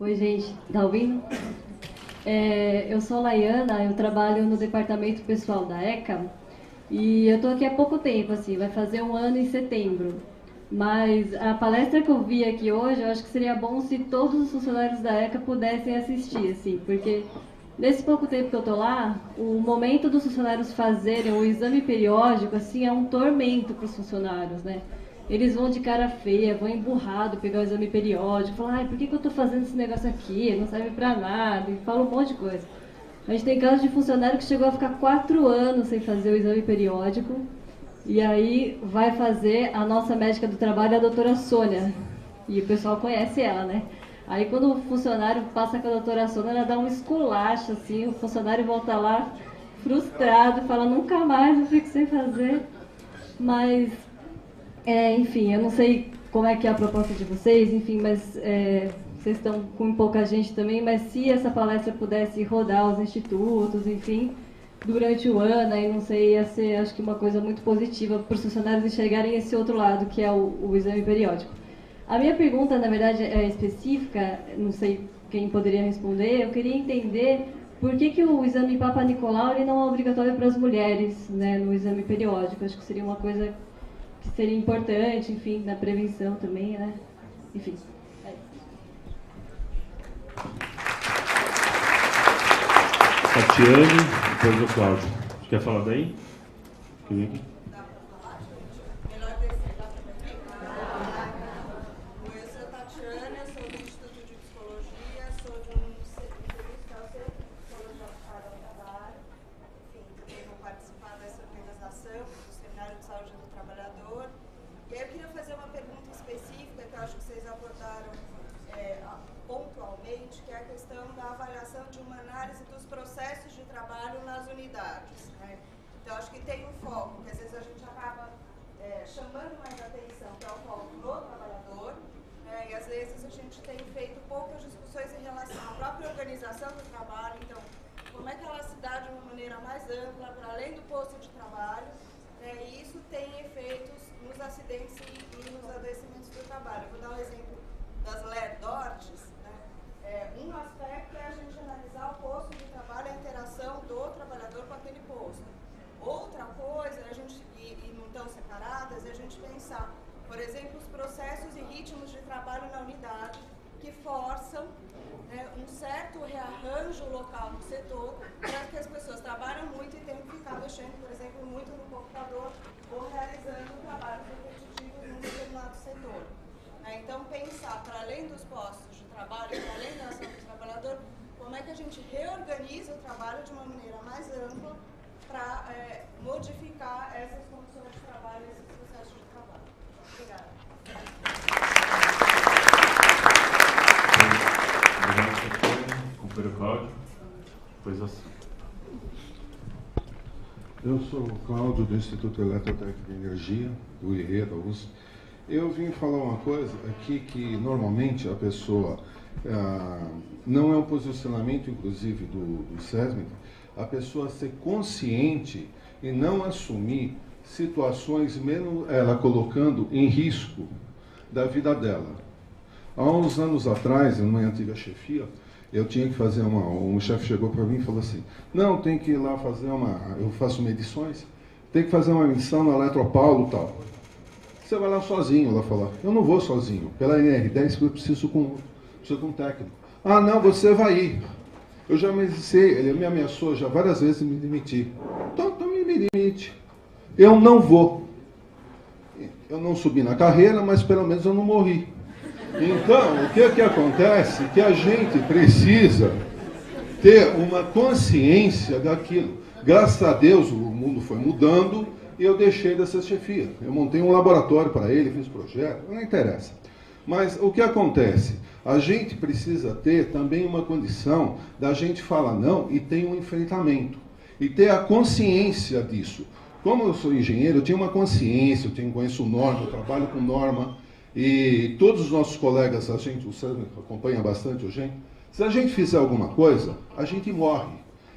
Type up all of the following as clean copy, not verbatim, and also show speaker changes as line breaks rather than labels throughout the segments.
Oi, gente, tá ouvindo? Eu sou a Laiana, eu trabalho no departamento pessoal da ECA e eu tô aqui há pouco tempo, assim, vai fazer um ano em setembro. Mas a palestra que eu vi aqui hoje, eu acho que seria bom se todos os funcionários da ECA pudessem assistir, assim, porque nesse pouco tempo que eu tô lá, o momento dos funcionários fazerem o exame periódico, assim, é um tormento para os funcionários, né? Eles vão de cara feia, vão emburrado pegar o exame periódico, falam, ai, por que eu tô fazendo esse negócio aqui? Não serve pra nada, e falam um monte de coisa. A gente tem casos de funcionário que chegou a ficar 4 anos sem fazer o exame periódico, e aí vai fazer a nossa médica do trabalho, a doutora Sônia. E o pessoal conhece ela, né? Aí quando o funcionário passa com a doutora Sônia, ela dá um esculacho, assim, o funcionário volta lá frustrado, fala, nunca mais eu fico sem fazer. Mas, enfim, eu não sei como é que é a proposta de vocês, enfim, mas vocês estão com pouca gente também, mas se essa palestra pudesse rodar os institutos, enfim, durante o ano, aí não sei, ia ser, acho que uma coisa muito positiva para os funcionários enxergarem esse outro lado, que é o exame periódico. A minha pergunta, na verdade, é específica, não sei quem poderia responder, eu queria entender por que o exame Papa Nicolau ele não é obrigatório para as mulheres, né, no exame periódico. Acho que seria uma coisa que seria importante, enfim, na prevenção também, né? Enfim.
Tatiane, depois o Cláudio. Você quer falar daí?
chamando mais atenção para o foco do trabalhador, né, e às vezes a gente tem feito poucas discussões em relação à própria organização do trabalho, então como é que ela se dá de uma maneira mais ampla, para além do posto de trabalho, né, e isso tem efeitos nos acidentes e nos adoecimentos do trabalho. Eu vou dar um exemplo das LER-DORTs, né, um aspecto é a gente analisar o posto de trabalho, a interação do trabalhador com aquele posto. Outra coisa, a gente, e não estão separadas, é a gente pensar, por exemplo, os processos e ritmos de trabalho na unidade que forçam um certo rearranjo local no setor para que as pessoas trabalham muito e tenham que ficar mexendo, por exemplo, muito no computador ou realizando trabalhos repetitivos num determinado setor. Então, pensar para além dos postos de trabalho, para além da ação do trabalhador, como é que a gente reorganiza o trabalho de uma maneira mais ampla para modificar essas condições de trabalho, esses processos de trabalho. Obrigada.
Obrigado, companheiro Cláudio. Depois você.
Eu sou o Cláudio, do Instituto Eletrotécnico de Energia, do IE, da USP. Eu vim falar uma coisa aqui que normalmente a pessoa, não é um posicionamento, inclusive, do SESMIC, a pessoa ser consciente e não assumir situações, mesmo ela colocando em risco da vida dela. Há uns anos atrás, em uma antiga chefia, eu tinha que fazer um chefe chegou para mim e falou assim, não, tem que ir lá fazer eu faço medições, tem que fazer uma missão na Eletropaulo e tal. Você vai lá sozinho, ela falou, eu não vou sozinho, pela NR10 eu preciso com um técnico. Ah, não, você vai ir. Eu já me disse, ele me ameaçou já várias vezes me demitir. Então me demite. Eu não vou. Eu não subi na carreira, mas pelo menos eu não morri. Então, o que acontece? Que a gente precisa ter uma consciência daquilo. Graças a Deus o mundo foi mudando e eu deixei dessa chefia. Eu montei um laboratório para ele, fiz projeto, não interessa. Mas o que acontece? A gente precisa ter também uma condição da gente falar não e ter um enfrentamento. E ter a consciência disso. Como eu sou engenheiro, eu tinha uma consciência, conheço norma, eu trabalho com norma, e todos os nossos colegas, o Sérgio acompanha bastante a gente, se a gente fizer alguma coisa, a gente morre.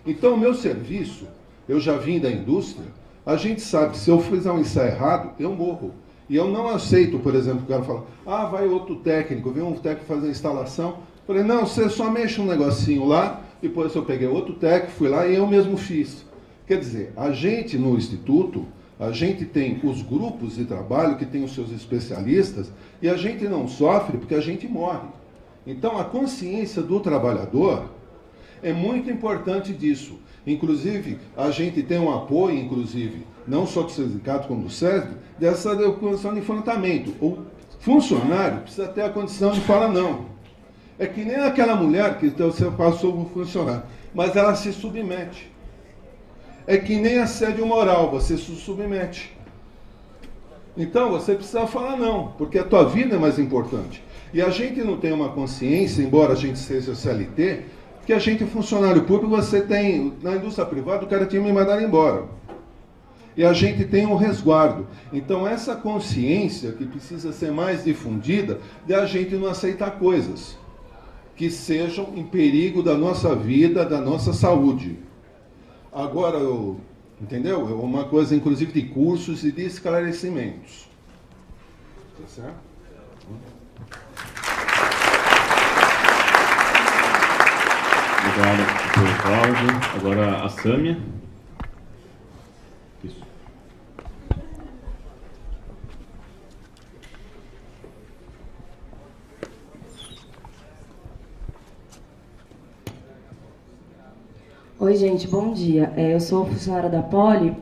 Então, o meu serviço, eu já vim da indústria, a gente sabe, se eu fizer um ensaio errado, eu morro. E eu não aceito, por exemplo, o cara fala, vai outro técnico, vem um técnico fazer a instalação, Falei, não, você só mexe um negocinho lá, depois eu peguei outro TEC, fui lá e eu mesmo fiz. Quer dizer, a gente no Instituto, a gente tem os grupos de trabalho que tem os seus especialistas e a gente não sofre porque a gente morre. Então, a consciência do trabalhador é muito importante disso. Inclusive, a gente tem um apoio, inclusive, não só do sindicato como do SESB, dessa condição de enfrentamento. O funcionário precisa ter a condição de falar não. É que nem aquela mulher que você passou como funcionário, mas ela se submete. É que nem assédio moral, você se submete. Então, você precisa falar não, porque a tua vida é mais importante. E a gente não tem uma consciência, embora a gente seja CLT, que a gente é funcionário público, você tem, na indústria privada, o cara tinha me mandado embora. E a gente tem um resguardo. Então, essa consciência que precisa ser mais difundida, de a gente não aceitar coisas que sejam em perigo da nossa vida, da nossa saúde. Agora, entendeu? É uma coisa, inclusive, de cursos e de esclarecimentos. Tá certo?
Obrigado, Cláudio. Agora a Sâmia. Isso.
Oi, gente, bom dia. Eu sou funcionária da Poli.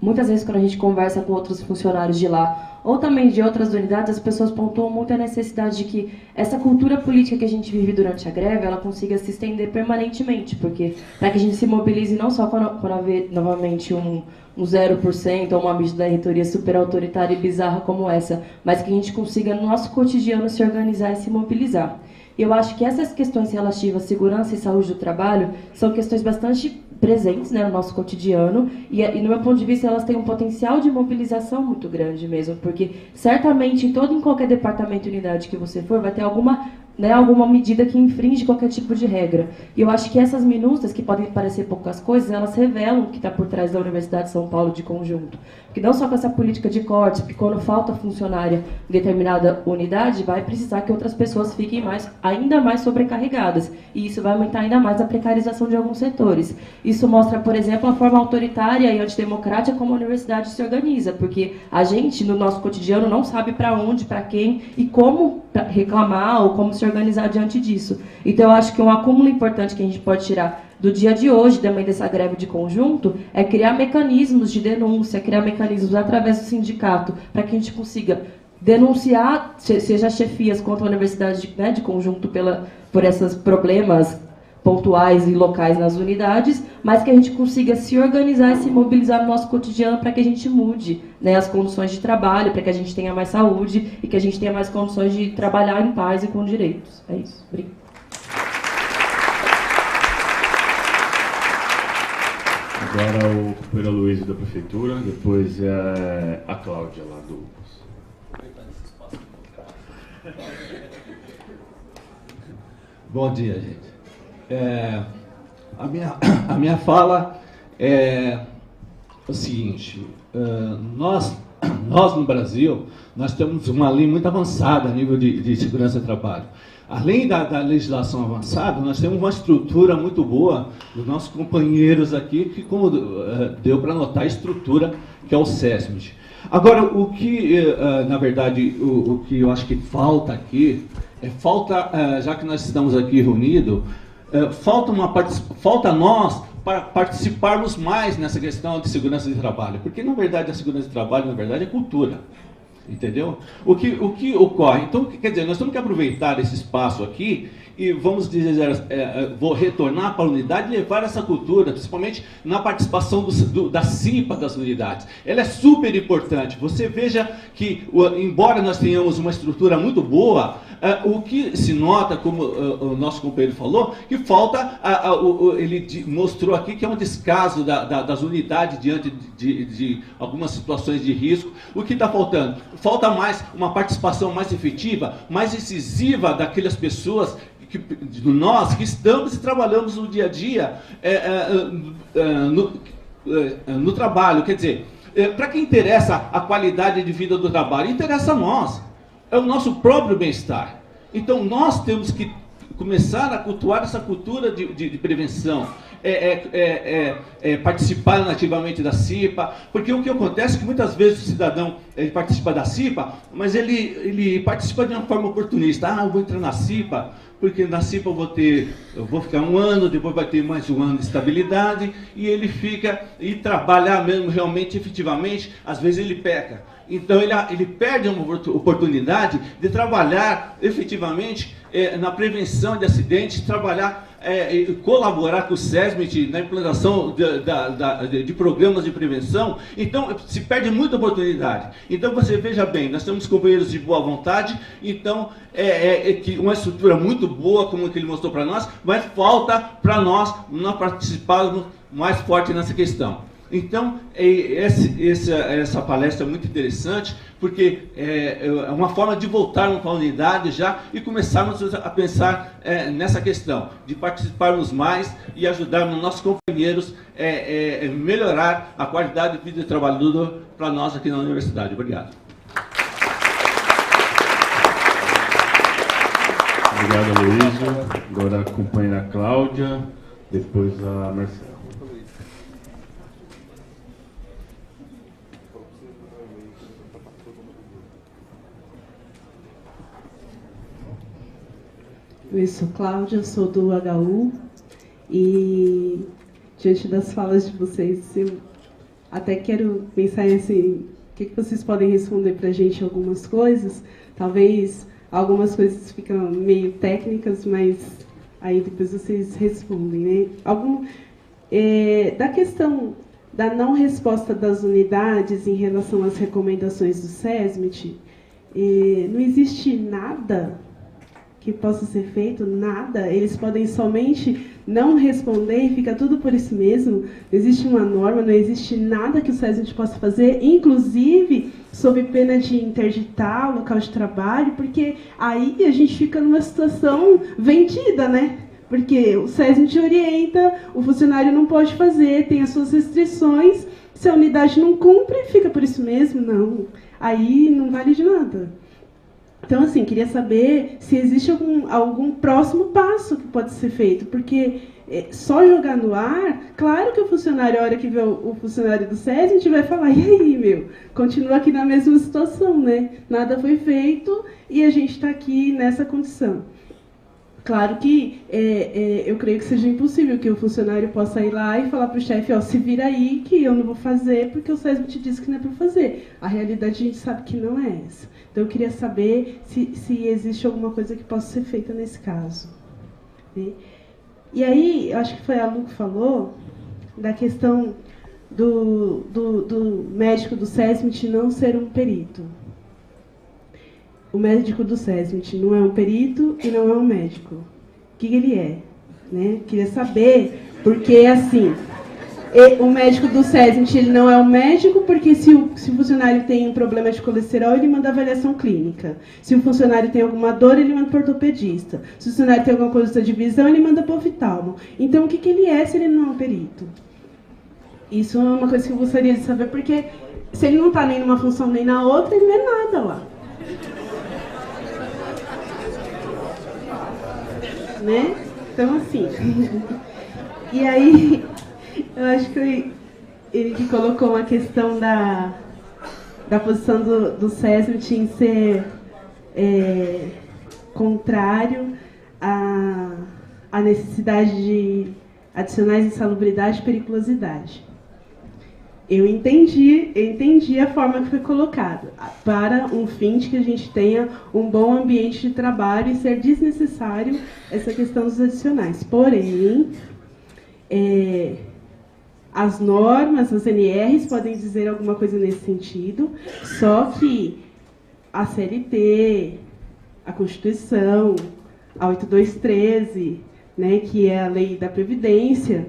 Muitas vezes, quando a gente conversa com outros funcionários de lá, ou também de outras unidades, as pessoas pontuam muito a necessidade de que essa cultura política que a gente vive durante a greve, ela consiga se estender permanentemente, porque para que a gente se mobilize não só quando haver novamente um 0% ou uma mídia da reitoria super autoritária e bizarra como essa, mas que a gente consiga no nosso cotidiano se organizar e se mobilizar. E eu acho que essas questões relativas à segurança e saúde do trabalho são questões bastante presentes, né, no nosso cotidiano, e no meu ponto de vista elas têm um potencial de mobilização muito grande mesmo, porque certamente em qualquer departamento e unidade que você for, vai ter alguma medida que infringe qualquer tipo de regra. E eu acho que essas minúcias, que podem parecer poucas coisas, elas revelam o que está por trás da Universidade de São Paulo de conjunto. Porque não só com essa política de cortes, porque quando falta funcionária em determinada unidade, vai precisar que outras pessoas fiquem ainda mais sobrecarregadas. E isso vai aumentar ainda mais a precarização de alguns setores. Isso mostra, por exemplo, a forma autoritária e antidemocrática como a universidade se organiza, porque a gente, no nosso cotidiano, não sabe para onde, para quem e como reclamar ou como se organizar diante disso. Então, eu acho que um acúmulo importante que a gente pode tirar do dia de hoje, também dessa greve de conjunto, é criar mecanismos de denúncia, criar mecanismos através do sindicato, para que a gente consiga denunciar, seja chefias contra a universidade de conjunto por esses problemas pontuais e locais nas unidades, mas que a gente consiga se organizar e se mobilizar no nosso cotidiano para que a gente mude, né, as condições de trabalho, para que a gente tenha mais saúde e que a gente tenha mais condições de trabalhar em paz e com direitos. É isso. Obrigada.
Agora o companheiro Luiz da Prefeitura, depois é a Cláudia lá do...
Bom dia, gente. A minha fala é o seguinte, nós no Brasil, nós temos uma lei muito avançada a nível de segurança do trabalho. Além da legislação avançada, nós temos uma estrutura muito boa dos nossos companheiros aqui, que como deu para notar a estrutura que é o SESMIT. Agora, o que, na verdade, o que eu acho que falta aqui, já que nós estamos aqui reunidos, falta nós para participarmos mais nessa questão de segurança de trabalho, porque na verdade a segurança de trabalho na verdade é cultura, entendeu? O que ocorre? Então, quer dizer, nós temos que aproveitar esse espaço aqui e vamos dizer, vou retornar para a unidade e levar essa cultura, principalmente na participação da CIPA das unidades. Ela é super importante. Você veja que, embora nós tenhamos uma estrutura muito boa, o que se nota, como o nosso companheiro falou, que falta, ele mostrou aqui que é um descaso das unidades diante de algumas situações de risco. O que está faltando? Falta mais uma participação mais efetiva, mais incisiva daquelas pessoas, nós que estamos e trabalhamos no dia a dia no trabalho. Quer dizer, para quem interessa a qualidade de vida do trabalho? Interessa a nós. É o nosso próprio bem-estar. Então, nós temos que começar a cultuar essa cultura de prevenção, participar ativamente da CIPA, porque o que acontece é que muitas vezes o cidadão ele participa da CIPA, mas ele participa de uma forma oportunista. Eu vou entrar na CIPA, porque na CIPA eu vou ficar um ano, depois vai ter mais um ano de estabilidade, e ele fica, e trabalhar mesmo realmente, efetivamente, às vezes ele peca. Então ele perde uma oportunidade de trabalhar efetivamente na prevenção de acidentes, trabalhar, colaborar com o SESMIT na implantação de programas de prevenção. Então se perde muita oportunidade. Então você veja bem, nós temos companheiros de boa vontade, então que uma estrutura muito boa, como que ele mostrou para nós, mas falta para nós participarmos mais forte nessa questão. Então, essa palestra é muito interessante, porque é uma forma de voltarmos para a unidade já e começarmos a pensar nessa questão, de participarmos mais e ajudarmos nossos companheiros a melhorar a qualidade de vida do trabalhador para nós aqui na universidade. Obrigado.
Obrigado, Aloysio. Agora a companheira Cláudia, depois a Marcela.
Eu sou Cláudia, sou do HU e diante das falas de vocês, eu até quero pensar assim, o que vocês podem responder para a gente algumas coisas. Talvez algumas coisas ficam meio técnicas, mas aí depois vocês respondem, né? Da questão da não resposta das unidades em relação às recomendações do SESMIT, não existe nada que possa ser feito, nada. Eles podem somente não responder e fica tudo por isso mesmo. Não existe uma norma, não existe nada que o SESMIT possa fazer, inclusive sob pena de interditar o local de trabalho, porque aí a gente fica numa situação vendida, né? Porque o SESMIT orienta, o funcionário não pode fazer, tem as suas restrições, se a unidade não cumpre, fica por isso mesmo, não. Aí não vale de nada. Então, assim, queria saber se existe algum próximo passo que pode ser feito, porque só jogar no ar, claro que o funcionário, a hora que vê o funcionário do SESMIT, vai falar, e aí, continua aqui na mesma situação, né? Nada foi feito e a gente está aqui nessa condição. Claro que eu creio que seja impossível que o funcionário possa ir lá e falar para o chefe, se vira aí que eu não vou fazer porque o SESMIT disse que não é para fazer. A realidade a gente sabe que não é essa. Então eu queria saber se existe alguma coisa que possa ser feita nesse caso. Né? E aí, eu acho que foi a Lu que falou da questão do médico do SESMIT não ser um perito. O médico do SESMIT não é um perito e não é um médico. O que ele é? Né? Queria saber, porque assim, o médico do SESMIT ele não é um médico, porque se o funcionário tem um problema de colesterol, ele manda avaliação clínica. Se o funcionário tem alguma dor, ele manda para o ortopedista. Se o funcionário tem alguma coisa de visão, ele manda para o oftalmo. Então, o que ele é se ele não é um perito? Isso é uma coisa que eu gostaria de saber, porque se ele não está nem numa função nem na outra, ele não é nada lá. Né? Então, assim... E aí, eu acho que ele que colocou uma questão da posição do SESMIT em ser contrário à necessidade de adicionais insalubridade e periculosidade. Eu entendi a forma que foi colocada, para um fim de que a gente tenha um bom ambiente de trabalho e ser desnecessário essa questão dos adicionais. Porém, as normas, as NRs podem dizer alguma coisa nesse sentido, só que a CLT, a Constituição, a 8213, né, que é a lei da Previdência,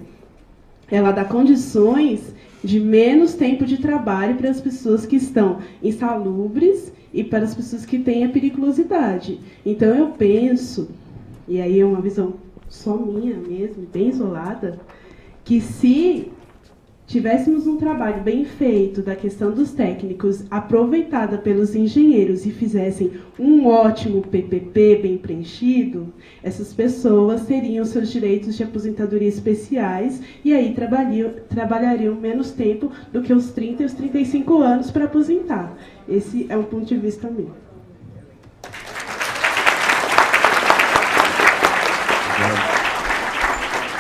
ela dá condições de menos tempo de trabalho para as pessoas que estão insalubres e para as pessoas que têm a periculosidade. Então, eu penso, e aí é uma visão só minha mesmo, bem isolada, que se tivéssemos um trabalho bem feito da questão dos técnicos, aproveitada pelos engenheiros e fizessem um ótimo PPP bem preenchido, essas pessoas teriam seus direitos de aposentadoria especiais e aí trabalhariam menos tempo do que os 30 e os 35 anos para aposentar. Esse é um ponto de vista meu.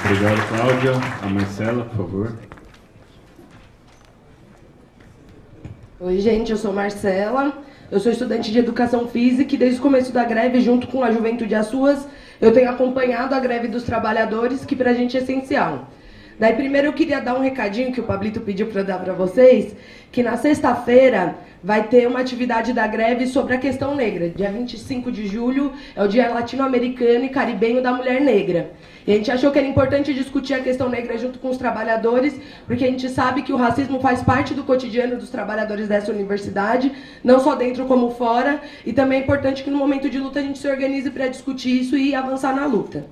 Obrigado, Cláudia. A Marcela, por favor.
Oi, gente, eu sou Marcela, eu sou estudante de Educação Física e desde o começo da greve, junto com a Juventude Açuas, eu tenho acompanhado a greve dos trabalhadores, que para a gente é essencial. Daí, primeiro, eu queria dar um recadinho que o Pablito pediu para eu dar para vocês, que na sexta-feira vai ter uma atividade da greve sobre a questão negra. Dia 25 de julho é o Dia Latino-Americano e Caribenho da Mulher Negra. E a gente achou que era importante discutir a questão negra junto com os trabalhadores, porque a gente sabe que o racismo faz parte do cotidiano dos trabalhadores dessa universidade, não só dentro como fora, e também é importante que no momento de luta a gente se organize para discutir isso e avançar na luta.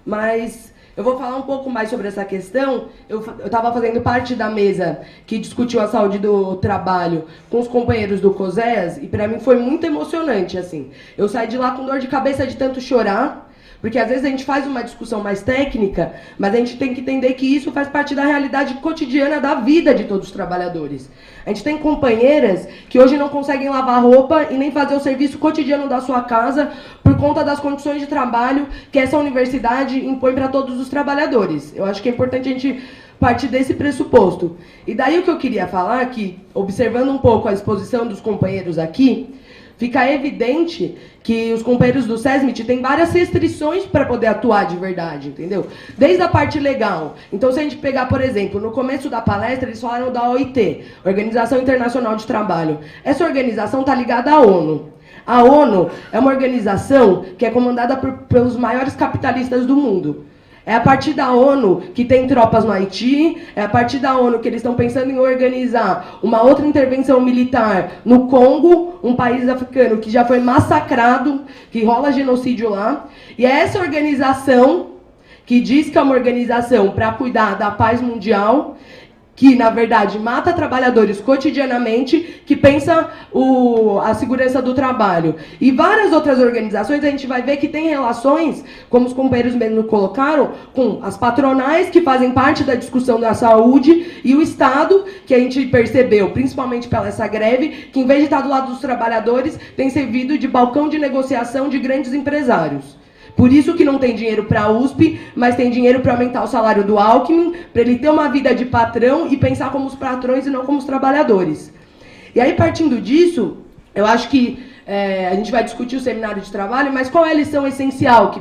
Mas eu vou falar um pouco mais sobre essa questão. Eu estava fazendo parte da mesa que discutiu a saúde do trabalho com os companheiros do COSEAS, e para mim foi muito emocionante, assim. Eu saí de lá com dor de cabeça de tanto chorar, porque às vezes a gente faz uma discussão mais técnica, mas a gente tem que entender que isso faz parte da realidade cotidiana da vida de todos os trabalhadores. A gente tem companheiras que hoje não conseguem lavar roupa e nem fazer o serviço cotidiano da sua casa por conta das condições de trabalho que essa universidade impõe para todos os trabalhadores. Eu acho que é importante a gente partir desse pressuposto. E daí o que eu queria falar, que observando um pouco a exposição dos companheiros aqui, fica evidente que os companheiros do SESMIT têm várias restrições para poder atuar de verdade, entendeu? Desde a parte legal. Então, se a gente pegar, por exemplo, no começo da palestra, eles falaram da OIT, Organização Internacional de Trabalho. Essa organização está ligada à ONU. A ONU é uma organização que é comandada pelos maiores capitalistas do mundo. É a partir da ONU que tem tropas no Haiti, é a partir da ONU que eles estão pensando em organizar uma outra intervenção militar no Congo, um país africano que já foi massacrado, que rola genocídio lá. E é essa organização, que diz que é uma organização para cuidar da paz mundial, que, na verdade, mata trabalhadores cotidianamente, que pensa a segurança do trabalho. E várias outras organizações, a gente vai ver que tem relações, como os companheiros mesmo colocaram, com as patronais, que fazem parte da discussão da saúde, e o Estado, que a gente percebeu, principalmente pela essa greve, que, em vez de estar do lado dos trabalhadores, tem servido de balcão de negociação de grandes empresários. Por isso que não tem dinheiro para a USP, mas tem dinheiro para aumentar o salário do Alckmin, para ele ter uma vida de patrão e pensar como os patrões e não como os trabalhadores. E aí, partindo disso, eu acho que a gente vai discutir o seminário de trabalho, mas qual é a lição essencial que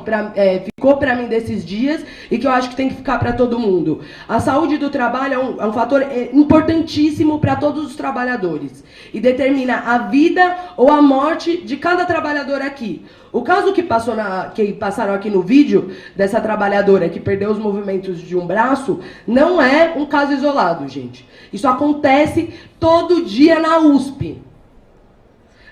ficou para mim desses dias e que eu acho que tem que ficar para todo mundo? A saúde do trabalho é um fator importantíssimo para todos os trabalhadores e determina a vida ou a morte de cada trabalhador aqui. O caso que passaram aqui no vídeo, dessa trabalhadora que perdeu os movimentos de um braço, não é um caso isolado, gente. Isso acontece todo dia na USP.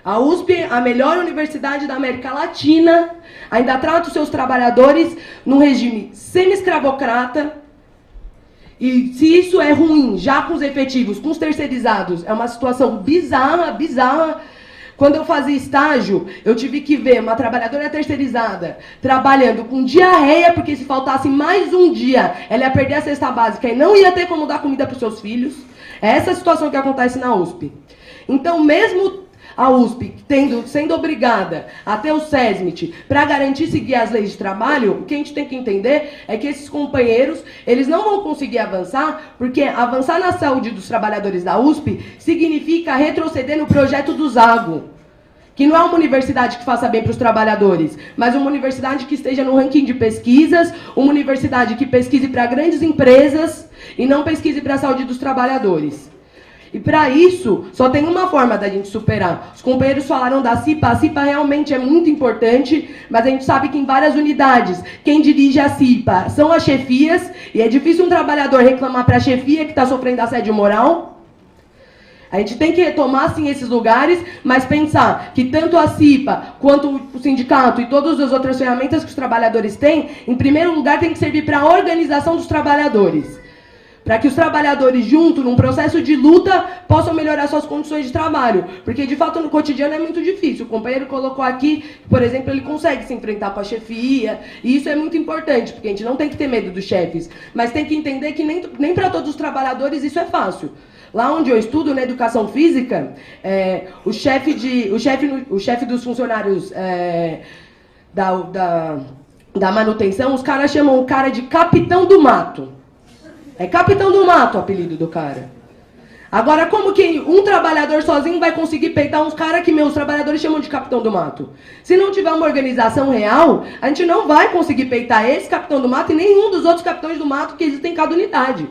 A USP, a melhor universidade da América Latina, ainda trata os seus trabalhadores num regime semi-escravocrata. E se isso é ruim, já com os efetivos, com os terceirizados, é uma situação bizarra, bizarra. Quando eu fazia estágio, eu tive que ver uma trabalhadora terceirizada trabalhando com diarreia, porque se faltasse mais um dia, ela ia perder a cesta básica e não ia ter como dar comida para os seus filhos. É essa a situação que acontece na USP. Então, mesmo a USP sendo obrigada a ter o SESMIT para garantir seguir as leis de trabalho, o que a gente tem que entender é que esses companheiros, eles não vão conseguir avançar, porque avançar na saúde dos trabalhadores da USP significa retroceder no projeto do Zago, que não é uma universidade que faça bem para os trabalhadores, mas uma universidade que esteja no ranking de pesquisas, uma universidade que pesquise para grandes empresas e não pesquise para a saúde dos trabalhadores. E para isso, só tem uma forma da gente superar. Os companheiros falaram da CIPA. A CIPA realmente é muito importante, mas a gente sabe que em várias unidades, quem dirige a CIPA são as chefias, e é difícil um trabalhador reclamar para a chefia que está sofrendo assédio moral. A gente tem que retomar, sim, esses lugares, mas pensar que tanto a CIPA, quanto o sindicato e todas as outras ferramentas que os trabalhadores têm, em primeiro lugar, tem que servir para a organização dos trabalhadores. para que os trabalhadores juntos, num processo de luta, possam melhorar suas condições de trabalho. Porque, de fato, no cotidiano é muito difícil. O companheiro colocou aqui, por exemplo, ele consegue se enfrentar com a chefia, e isso é muito importante, porque a gente não tem que ter medo dos chefes, mas tem que entender que nem para todos os trabalhadores isso é fácil. Lá onde eu estudo, na educação física, o chefe dos funcionários da manutenção, os caras chamam o cara de capitão do mato. É capitão do mato o apelido do cara. Agora, como que um trabalhador sozinho vai conseguir peitar uns caras que meus trabalhadores chamam de capitão do mato? Se não tiver uma organização real, a gente não vai conseguir peitar esse capitão do mato e nenhum dos outros capitães do mato que existem em cada unidade.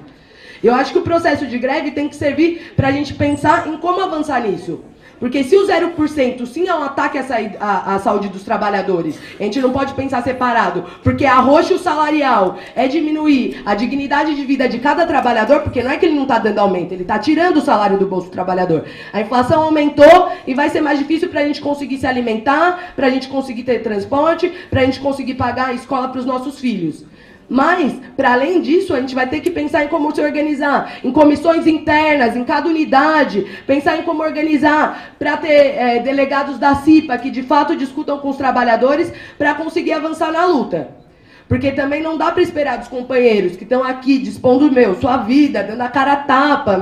Eu acho que o processo de greve tem que servir para a gente pensar em como avançar nisso. Porque se o 0% sim é um ataque à saúde dos trabalhadores, a gente não pode pensar separado, porque arroxo salarial é diminuir a dignidade de vida de cada trabalhador, porque não é que ele não está dando aumento, ele está tirando o salário do bolso do trabalhador. A inflação aumentou e vai ser mais difícil para a gente conseguir se alimentar, para a gente conseguir ter transporte, para a gente conseguir pagar a escola para os nossos filhos. Mas, para além disso, a gente vai ter que pensar em como se organizar, em comissões internas, em cada unidade, pensar em como organizar para ter delegados da CIPA que, de fato, discutam com os trabalhadores para conseguir avançar na luta. Porque também não dá para esperar dos companheiros que estão aqui dispondo, sua vida, dando a cara a tapa,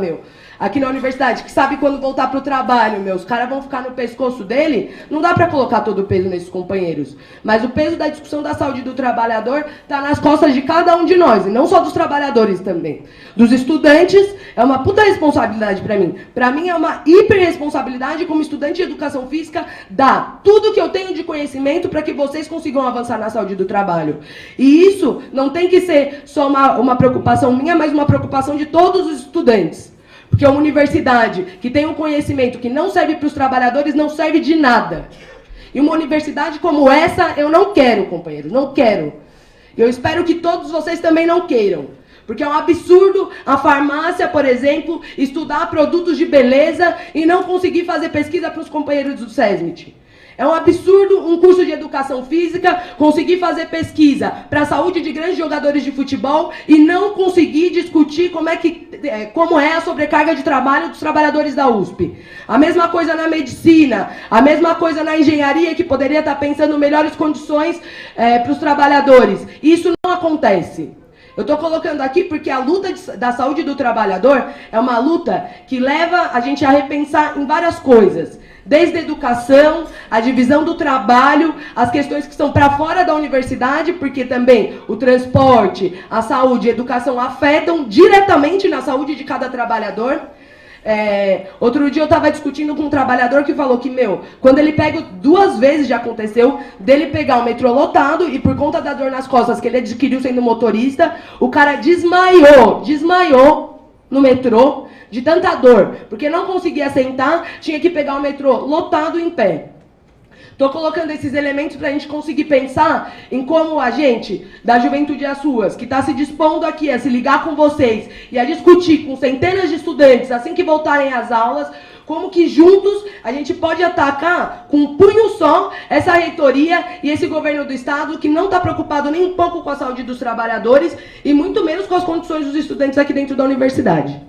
aqui na universidade, que sabe quando voltar para o trabalho, os caras vão ficar no pescoço dele, não dá para colocar todo o peso nesses companheiros. Mas o peso da discussão da saúde do trabalhador está nas costas de cada um de nós, e não só dos trabalhadores também. Dos estudantes, é uma puta responsabilidade para mim. Para mim é uma hiperresponsabilidade como estudante de educação física dar tudo que eu tenho de conhecimento para que vocês consigam avançar na saúde do trabalho. E isso não tem que ser só uma preocupação minha, mas uma preocupação de todos os estudantes. Porque uma universidade que tem um conhecimento que não serve para os trabalhadores não serve de nada. E uma universidade como essa eu não quero, companheiros, não quero. Eu espero que todos vocês também não queiram. Porque é um absurdo a farmácia, por exemplo, estudar produtos de beleza e não conseguir fazer pesquisa para os companheiros do SESMIT. É um absurdo um curso de educação física conseguir fazer pesquisa para a saúde de grandes jogadores de futebol e não conseguir discutir como é a sobrecarga de trabalho dos trabalhadores da USP. A mesma coisa na medicina, a mesma coisa na engenharia, que poderia estar pensando melhores condições para os trabalhadores. Isso não acontece. Eu estou colocando aqui porque a luta da saúde do trabalhador é uma luta que leva a gente a repensar em várias coisas. Desde a educação, a divisão do trabalho, as questões que estão para fora da universidade, porque também o transporte, a saúde e a educação afetam diretamente na saúde de cada trabalhador. Outro dia eu estava discutindo com um trabalhador que falou que, quando ele pega, 2 vezes já aconteceu, dele pegar o metrô lotado e por conta da dor nas costas que ele adquiriu sendo motorista, o cara desmaiou no metrô de tanta dor, porque não conseguia sentar, tinha que pegar o metrô lotado em pé. Estou colocando esses elementos para a gente conseguir pensar em como a gente, da Juventude às Ruas, que está se dispondo aqui a se ligar com vocês e a discutir com centenas de estudantes assim que voltarem às aulas, como que juntos a gente pode atacar com um punho só essa reitoria e esse governo do Estado que não está preocupado nem um pouco com a saúde dos trabalhadores e muito menos com as condições dos estudantes aqui dentro da universidade.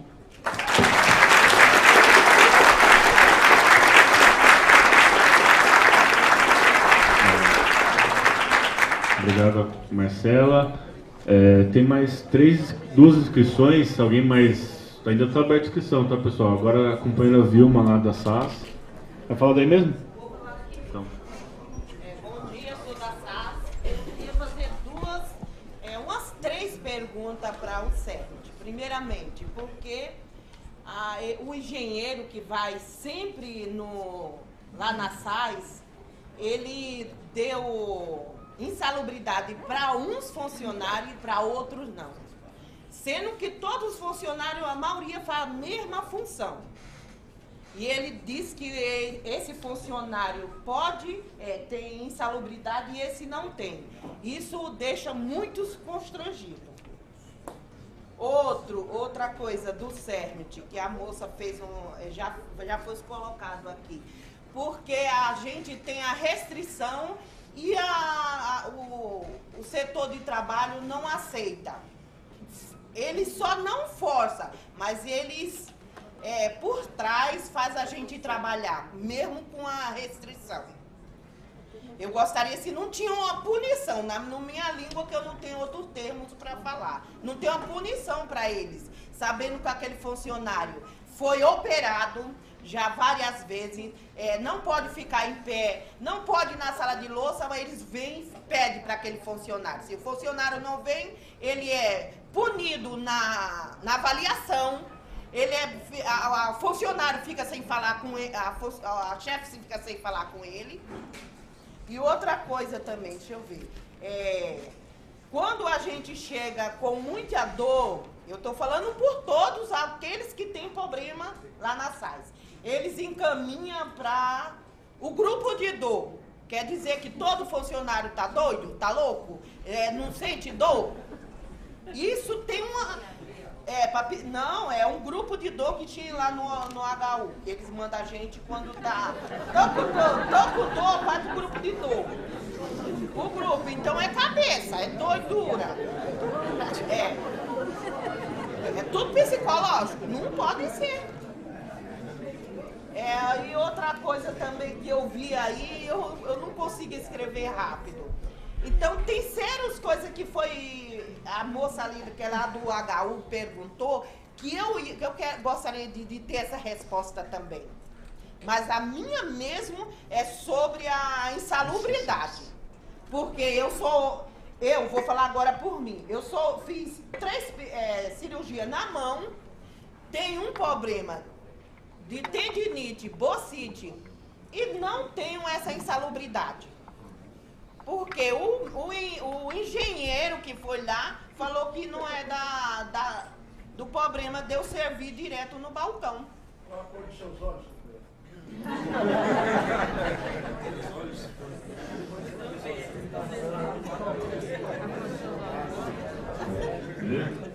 Obrigado, Marcela. Tem mais 2 inscrições. Alguém mais... Ainda está aberta a inscrição, tá, pessoal? Agora a companheira Vilma, lá da SAS. Vai falar daí mesmo? Então.
Bom dia, sou da SAS. Eu queria fazer umas 3 perguntas para o CERT. Primeiramente, porque o engenheiro que vai sempre lá na SAS, ele deu insalubridade para uns funcionários e para outros não. Sendo que todos os funcionários, a maioria faz a mesma função. E ele diz que esse funcionário pode ter insalubridade e esse não tem. Isso deixa muitos constrangidos. Outra coisa do CERMIT, que a moça fez já foi colocado aqui. Porque a gente tem a restrição e o setor de trabalho não aceita. eles só não forçam, mas eles, por trás, faz a gente trabalhar, mesmo com a restrição. Eu gostaria se não tinha uma punição, na minha língua, que eu não tenho outros termos para falar. Não tem uma punição para eles, sabendo que aquele funcionário foi operado já várias vezes, não pode ficar em pé, não pode ir na sala de louça, mas eles vêm e pedem para aquele funcionário. Se o funcionário não vem, ele é punido na avaliação, a funcionário fica sem falar com ele, a chefe fica sem falar com ele. E outra coisa também, deixa eu ver, quando a gente chega com muita dor, eu estou falando por todos aqueles que têm problema lá na SAS, eles encaminham para o grupo de dor. Quer dizer que todo funcionário está doido, está louco, não sente dor? Isso tem uma... não, é um grupo de dor que tinha lá no HU, que eles mandam a gente quando tá... Tô com dor, faz o grupo de dor. O grupo, então é cabeça, é doidura. É tudo psicológico, não pode ser. E outra coisa também que eu vi aí, eu não consigo escrever rápido. Então, tem sérias coisas que foi a moça ali, que é lá do HU, perguntou, que eu gostaria de ter essa resposta também. Mas a minha mesmo é sobre a insalubridade. Porque eu vou falar agora por mim, fiz 3 cirurgias na mão, tenho um problema de tendinite, bursite, e não tenho essa insalubridade. Porque o engenheiro que foi lá falou que não é do problema de eu servir direto no balcão. Qual a cor dos seus olhos?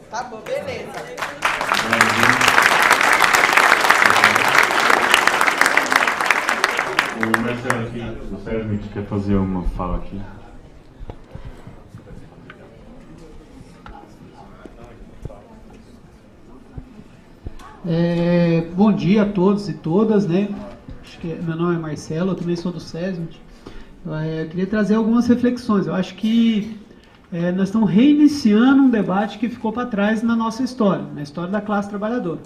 Tá bom, beleza.
O Marcelo aqui, o Sérgio quer fazer uma fala aqui.
Bom dia a todos e todas, né? Acho que meu nome é Marcelo, eu também sou do SESMIT. Eu queria trazer algumas reflexões. Eu acho que nós estamos reiniciando um debate que ficou para trás na nossa história, na história da classe trabalhadora.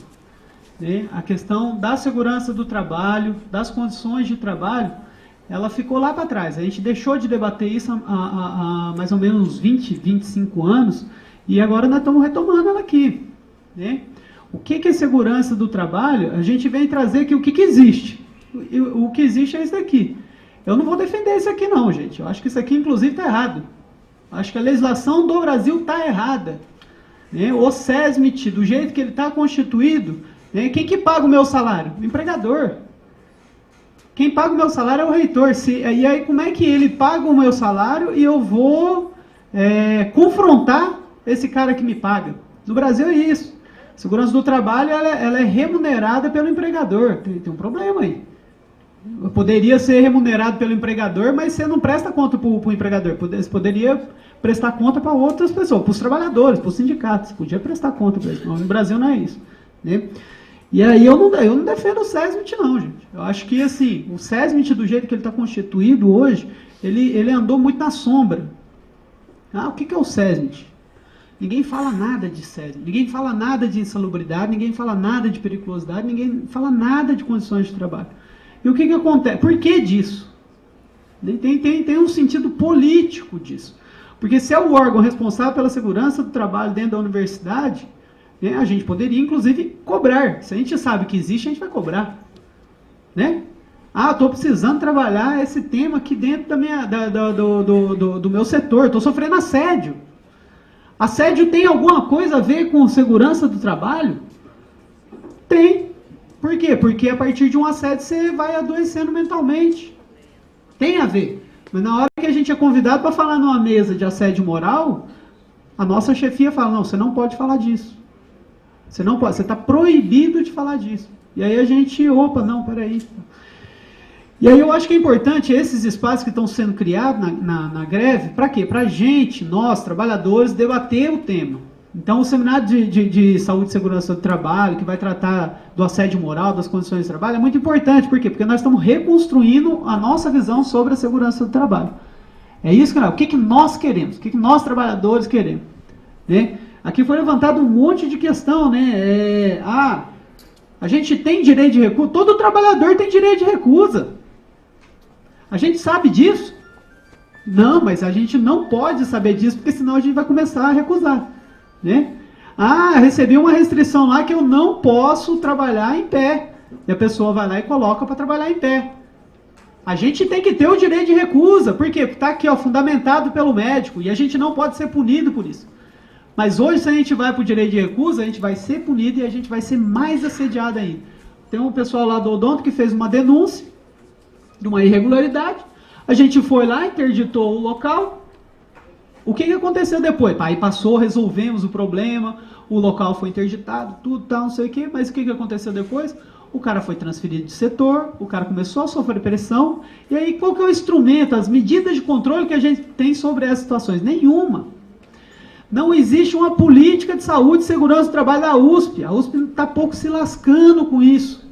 Né? A questão da segurança do trabalho, das condições de trabalho, ela ficou lá para trás. A gente deixou de debater isso há mais ou menos uns 20, 25 anos, e agora nós estamos retomando ela aqui. Né? O que é segurança do trabalho? A gente vem trazer aqui o que existe. O que existe é isso aqui. Eu não vou defender isso aqui não, gente. Eu acho que isso aqui, inclusive, está errado. Acho que a legislação do Brasil está errada. Né? O SESMIT, do jeito que ele está constituído, né? Quem que paga o meu salário? O empregador. Quem paga o meu salário é o reitor. E aí, como é que ele paga o meu salário e eu vou confrontar esse cara que me paga? No Brasil é isso. A segurança do trabalho ela é remunerada pelo empregador. Tem um problema aí. Eu poderia ser remunerado pelo empregador, mas você não presta conta para o empregador. Você poderia prestar conta para outras pessoas, para os trabalhadores, para os sindicatos. Você podia prestar conta para eles. No Brasil não é isso. Né? E aí eu não defendo o SESMIT não, gente. Eu acho que assim, o SESMIT, do jeito que ele está constituído hoje, ele andou muito na sombra. O que é o SESMIT? Ninguém fala nada de SESMIT, ninguém fala nada de insalubridade, ninguém fala nada de periculosidade, ninguém fala nada de condições de trabalho. E o que acontece? Por que disso? Tem um sentido político disso. Porque se é o órgão responsável pela segurança do trabalho dentro da universidade, né, a gente poderia, inclusive, cobrar. Se a gente sabe que existe, a gente vai cobrar. Né? Estou precisando trabalhar esse tema aqui dentro do meu setor. Estou sofrendo assédio. Assédio tem alguma coisa a ver com segurança do trabalho? Tem. Por quê? Porque a partir de um assédio você vai adoecendo mentalmente. Tem a ver. Mas na hora que a gente é convidado para falar numa mesa de assédio moral, a nossa chefia fala, não, você não pode falar disso. Você não pode, você está proibido de falar disso. E aí a gente, não, peraí. E aí eu acho que é importante esses espaços que estão sendo criados na greve, para quê? Para a gente, nós, trabalhadores, debater o tema. Então, o seminário de saúde e segurança do trabalho, que vai tratar do assédio moral, das condições de trabalho, é muito importante. Por quê? Porque nós estamos reconstruindo a nossa visão sobre a segurança do trabalho. É isso que nós, o que nós queremos, o que nós trabalhadores queremos. Né? Aqui foi levantado um monte de questão, né? A gente tem direito de recusa, todo trabalhador tem direito de recusa. A gente sabe disso? Não, mas a gente não pode saber disso, porque senão a gente vai começar a recusar. Né? Recebi uma restrição lá que eu não posso trabalhar em pé. E a pessoa vai lá e coloca para trabalhar em pé. A gente tem que ter o direito de recusa. Por quê? Porque está aqui, ó, fundamentado pelo médico. E a gente não pode ser punido por isso. Mas hoje, se a gente vai para o direito de recusa, a gente vai ser punido e a gente vai ser mais assediado ainda. Tem um pessoal lá do Odonto que fez uma denúncia de uma irregularidade. A gente foi lá, interditou o local. O que aconteceu depois? Aí passou, resolvemos o problema, o local foi interditado, tudo tal, não sei o quê, mas o que aconteceu depois? O cara foi transferido de setor, o cara começou a sofrer pressão, e aí qual que é o instrumento, as medidas de controle que a gente tem sobre essas situações? Nenhuma. Não existe uma política de saúde e segurança do trabalho da USP. A USP está pouco se lascando com isso.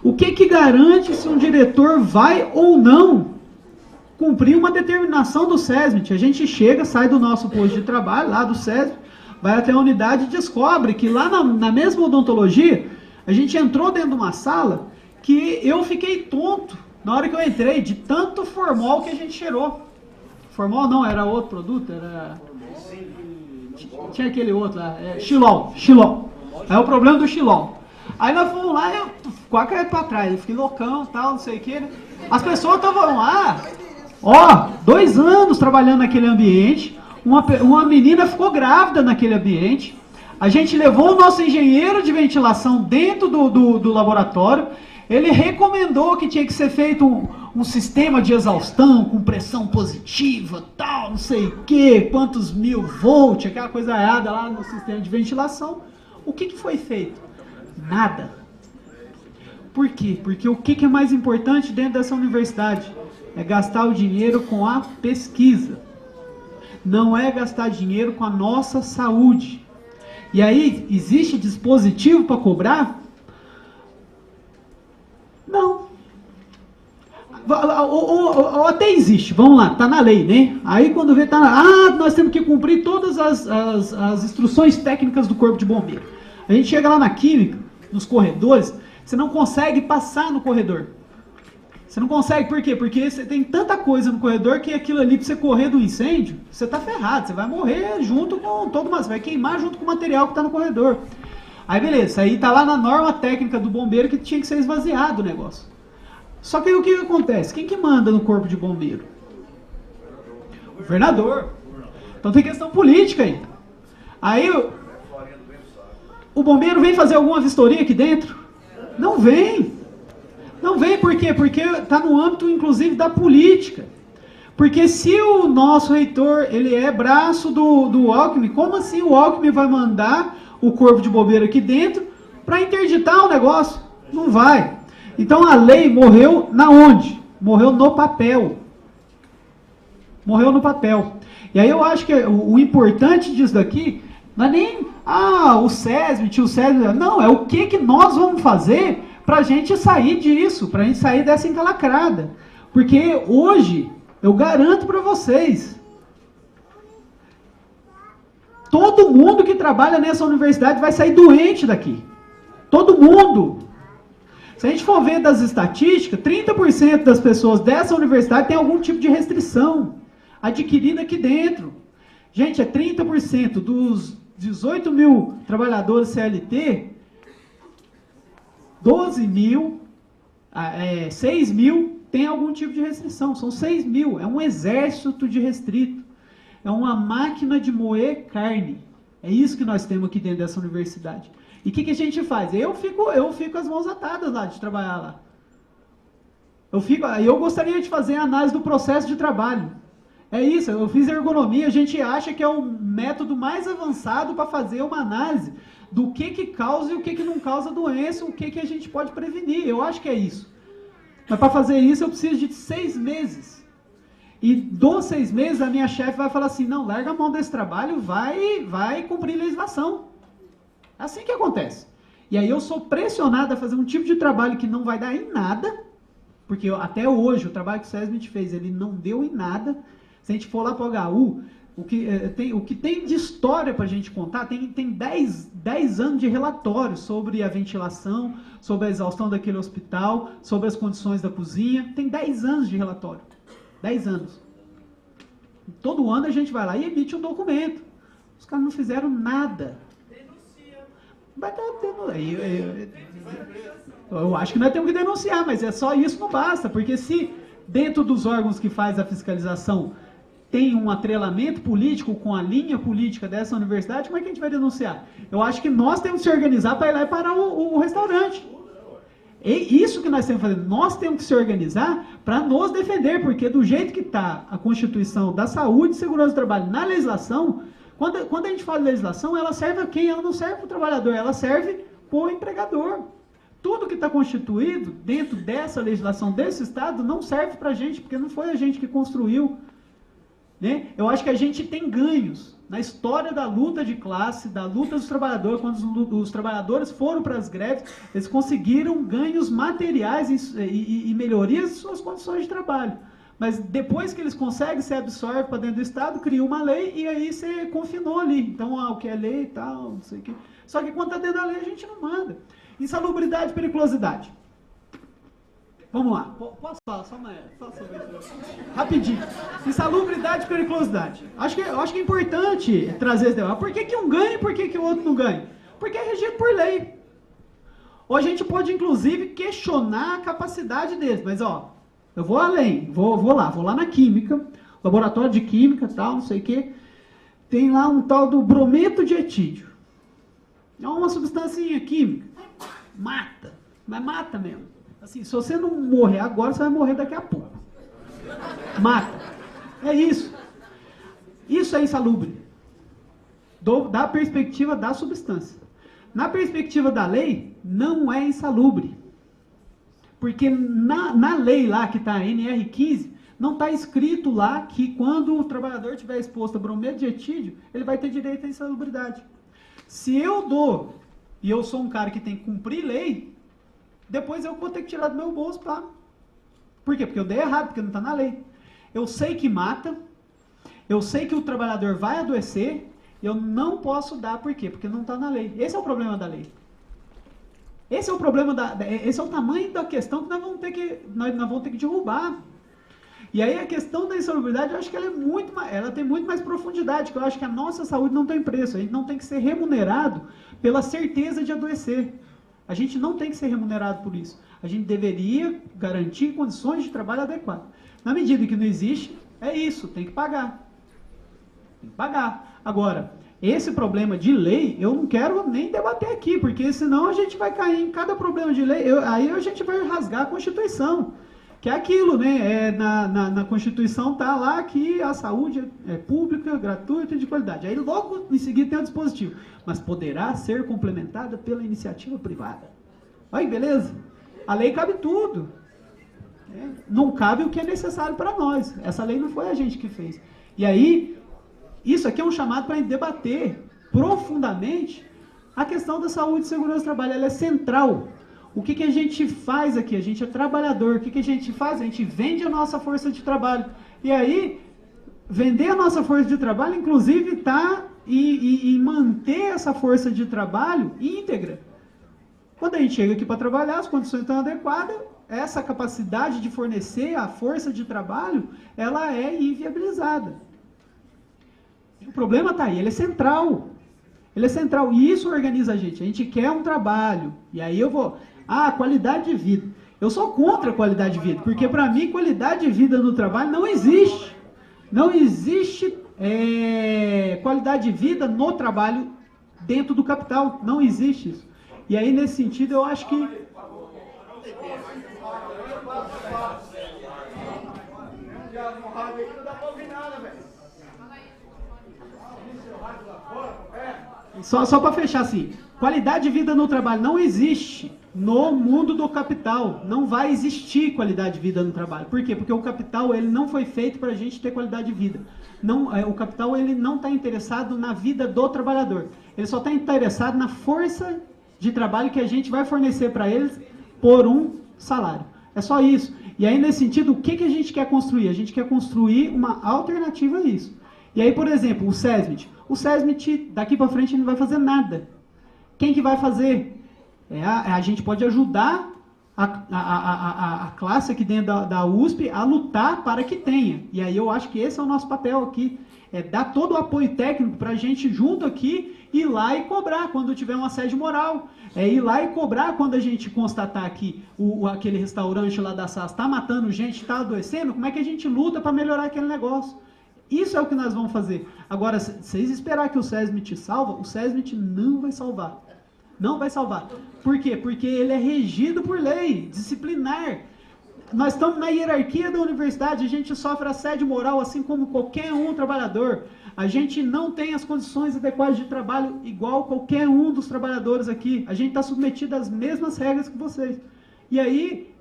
O que garante se um diretor vai ou não cumprir uma determinação do SESMIT? A gente chega, sai do nosso posto de trabalho, lá do SESMIT, vai até a unidade e descobre que lá na mesma odontologia, a gente entrou dentro de uma sala que eu fiquei tonto na hora que eu entrei, de tanto formol que a gente cheirou. Formol não, era outro produto, era... Tinha aquele outro lá, Xilol. É o problema do Xilol. Aí nós fomos lá, eu com a cara pra trás, eu fiquei loucão, tal, não sei o que, né? As pessoas estavam lá, 2 anos trabalhando naquele ambiente, uma menina ficou grávida naquele ambiente, a gente levou o nosso engenheiro de ventilação dentro do laboratório, ele recomendou que tinha que ser feito um sistema de exaustão com pressão positiva, tal, não sei o que, quantos 1000 volts, aquela coisa errada lá no sistema de ventilação. O que foi feito? Nada. Por quê? Porque o que é mais importante dentro dessa universidade? É gastar o dinheiro com a pesquisa. Não é gastar dinheiro com a nossa saúde. E aí, existe dispositivo para cobrar? Não. Ou até existe, vamos lá, está na lei, né? Aí quando vê, nós temos que cumprir todas as instruções técnicas do Corpo de Bombeiro. A gente chega lá na química, nos corredores, você não consegue passar no corredor. Você não consegue, por quê? Porque você tem tanta coisa no corredor que aquilo ali, para você correr do incêndio, você está ferrado, você vai morrer junto com todo mundo, você vai queimar junto com o material que está no corredor. Aí beleza, isso aí está lá na norma técnica do bombeiro que tinha que ser esvaziado o negócio. Só que aí o que acontece? Quem que manda no Corpo de Bombeiro? O governador. Então tem questão política aí. Aí o bombeiro vem fazer alguma vistoria aqui dentro? Não vem. Não vem por quê? Porque está no âmbito, inclusive, da política. Porque se o nosso reitor ele é braço do Alckmin, como assim o Alckmin vai mandar o Corpo de Bombeiro aqui dentro para interditar o negócio? Não vai. Então a lei morreu na onde? Morreu no papel. Morreu no papel. E aí eu acho que o importante disso daqui não é nem o SESMIT, não, é o que nós vamos fazer para a gente sair disso, para a gente sair dessa encalacrada. Porque hoje, eu garanto para vocês, todo mundo que trabalha nessa universidade vai sair doente daqui. Todo mundo. Se a gente for ver das estatísticas, 30% das pessoas dessa universidade tem algum tipo de restrição adquirida aqui dentro. Gente, é 30% dos 18 mil trabalhadores CLT, 12 mil, 6 mil tem algum tipo de restrição. São 6 mil, é um exército de restrito. É uma máquina de moer carne. É isso que nós temos aqui dentro dessa universidade. E o que a gente faz? Eu fico as mãos atadas lá de trabalhar lá. Eu gostaria de fazer a análise do processo de trabalho. É isso, eu fiz ergonomia, a gente acha que é o método mais avançado para fazer uma análise do que causa e o que não causa doença, o que a gente pode prevenir. Eu acho que é isso. Mas para fazer isso eu preciso de 6 meses. e dos 6 meses a minha chefe vai falar assim, não, larga a mão desse trabalho, vai cumprir legislação. É assim que acontece. E aí eu sou pressionado a fazer um tipo de trabalho que não vai dar em nada, porque até hoje o trabalho que o SESMIT fez, ele não deu em nada. Se a gente for lá para o HU, o que tem de história para a gente contar, tem 10 anos de relatório sobre a ventilação, sobre a exaustão daquele hospital, sobre as condições da cozinha, tem 10 anos de relatório. 10 anos. Todo ano a gente vai lá e emite um documento. Os caras não fizeram nada. Denuncia. Eu acho que nós temos que denunciar, mas é só isso, não basta. Porque se dentro dos órgãos que faz a fiscalização tem um atrelamento político com a linha política dessa universidade, como é que a gente vai denunciar? Eu acho que nós temos que se organizar para ir lá e parar o restaurante. E isso que nós temos que fazer, nós temos que se organizar para nos defender, porque do jeito que está a Constituição da Saúde e Segurança do Trabalho na legislação, quando a gente fala de legislação, ela serve a quem? Ela não serve para o trabalhador, ela serve para o empregador. Tudo que está constituído dentro dessa legislação desse Estado não serve para a gente, porque não foi a gente que construiu. Né? Eu acho que a gente tem ganhos na história da luta de classe, da luta dos trabalhadores. Quando os trabalhadores foram para as greves, eles conseguiram ganhos materiais e melhorias em suas condições de trabalho. Mas depois que eles conseguem, se absorve para dentro do Estado, cria uma lei e aí você confinou ali. Então, o que é lei e tal, não sei o quê. Só que quando está dentro da lei, a gente não manda. Insalubridade e periculosidade. Vamos lá, posso falar só sobre isso? Rapidinho. Insalubridade e periculosidade. Acho que é importante trazer esse debate. Por que um ganha e por que o outro não ganha? Porque é regido por lei. Ou a gente pode, inclusive, questionar a capacidade deles. Mas, ó, eu vou além. Vou lá na química, laboratório de química, tal, não sei o quê. Tem lá um tal do brometo de etídio. É uma substância química. Mata. Mas mata mesmo. Assim, se você não morrer agora, você vai morrer daqui a pouco. Mata. É isso. Isso é insalubre. Da perspectiva da substância. Na perspectiva da lei, não é insalubre. Porque na lei lá, que está NR15, não está escrito lá que quando o trabalhador estiver exposto a brometo de etídio, ele vai ter direito à insalubridade. Se eu dou, e eu sou um cara que tem que cumprir lei, depois eu vou ter que tirar do meu bolso para... Por quê? Porque eu dei errado, porque não está na lei. Eu sei que mata, eu sei que o trabalhador vai adoecer, eu não posso dar, por quê? Porque não está na lei. Esse é o problema da lei. Esse é o problema esse é o tamanho da questão que nós vamos ter que derrubar. E aí a questão da insalubridade, eu acho que ela tem muito mais profundidade, que eu acho que a nossa saúde não tem preço, a gente não tem que ser remunerado pela certeza de adoecer. A gente não tem que ser remunerado por isso. A gente deveria garantir condições de trabalho adequadas. Na medida que não existe, é isso, tem que pagar. Tem que pagar. Agora, esse problema de lei, eu não quero nem debater aqui, porque senão a gente vai cair em cada problema de lei, aí a gente vai rasgar a Constituição. Que é aquilo, né? Na Constituição está lá que a saúde é pública, gratuita e de qualidade. Aí logo em seguida tem o dispositivo. Mas poderá ser complementada pela iniciativa privada. Olha que beleza? A lei cabe tudo. Não cabe o que é necessário para nós. Essa lei não foi a gente que fez. E aí, isso aqui é um chamado para a gente debater profundamente a questão da saúde e segurança do trabalho. Ela é central. O que a gente faz aqui? A gente é trabalhador. O que a gente faz? A gente vende a nossa força de trabalho. E aí, vender a nossa força de trabalho, inclusive, está em manter essa força de trabalho íntegra. Quando a gente chega aqui para trabalhar, as condições estão adequadas, essa capacidade de fornecer a força de trabalho, ela é inviabilizada. O problema está aí, ele é central. Ele é central. E isso organiza a gente. A gente quer um trabalho. E aí eu vou... qualidade de vida. Eu sou contra a qualidade de vida, porque para mim qualidade de vida no trabalho não existe. Não existe qualidade de vida no trabalho dentro do capital. Não existe isso. E aí, nesse sentido, eu acho que... Só para fechar assim, qualidade de vida no trabalho não existe no mundo do capital. Não vai existir qualidade de vida no trabalho. Por quê? Porque o capital ele não foi feito para a gente ter qualidade de vida. Não, o capital ele não está interessado na vida do trabalhador. Ele só está interessado na força de trabalho que a gente vai fornecer para eles por um salário. É só isso. E aí, nesse sentido, o que a gente quer construir? A gente quer construir uma alternativa a isso. E aí, por exemplo, o SESMIT. O SESMIT, daqui para frente, não vai fazer nada. Quem que vai fazer? A gente pode ajudar a classe aqui dentro da USP a lutar para que tenha. E aí eu acho que esse é o nosso papel aqui. É dar todo o apoio técnico para a gente junto aqui ir lá e cobrar quando tiver um assédio moral. Ir lá e cobrar quando a gente constatar que aquele restaurante lá da SAS está matando gente, está adoecendo, como é que a gente luta para melhorar aquele negócio. Isso é o que nós vamos fazer. Agora, se vocês esperar que o SESMIT salva, o SESMIT não vai salvar. Não vai salvar. Por quê? Porque ele é regido por lei, disciplinar. Nós estamos na hierarquia da universidade, a gente sofre assédio moral assim como qualquer um trabalhador. A gente não tem as condições adequadas de trabalho igual qualquer um dos trabalhadores aqui. A gente está submetido às mesmas regras que vocês. E aí,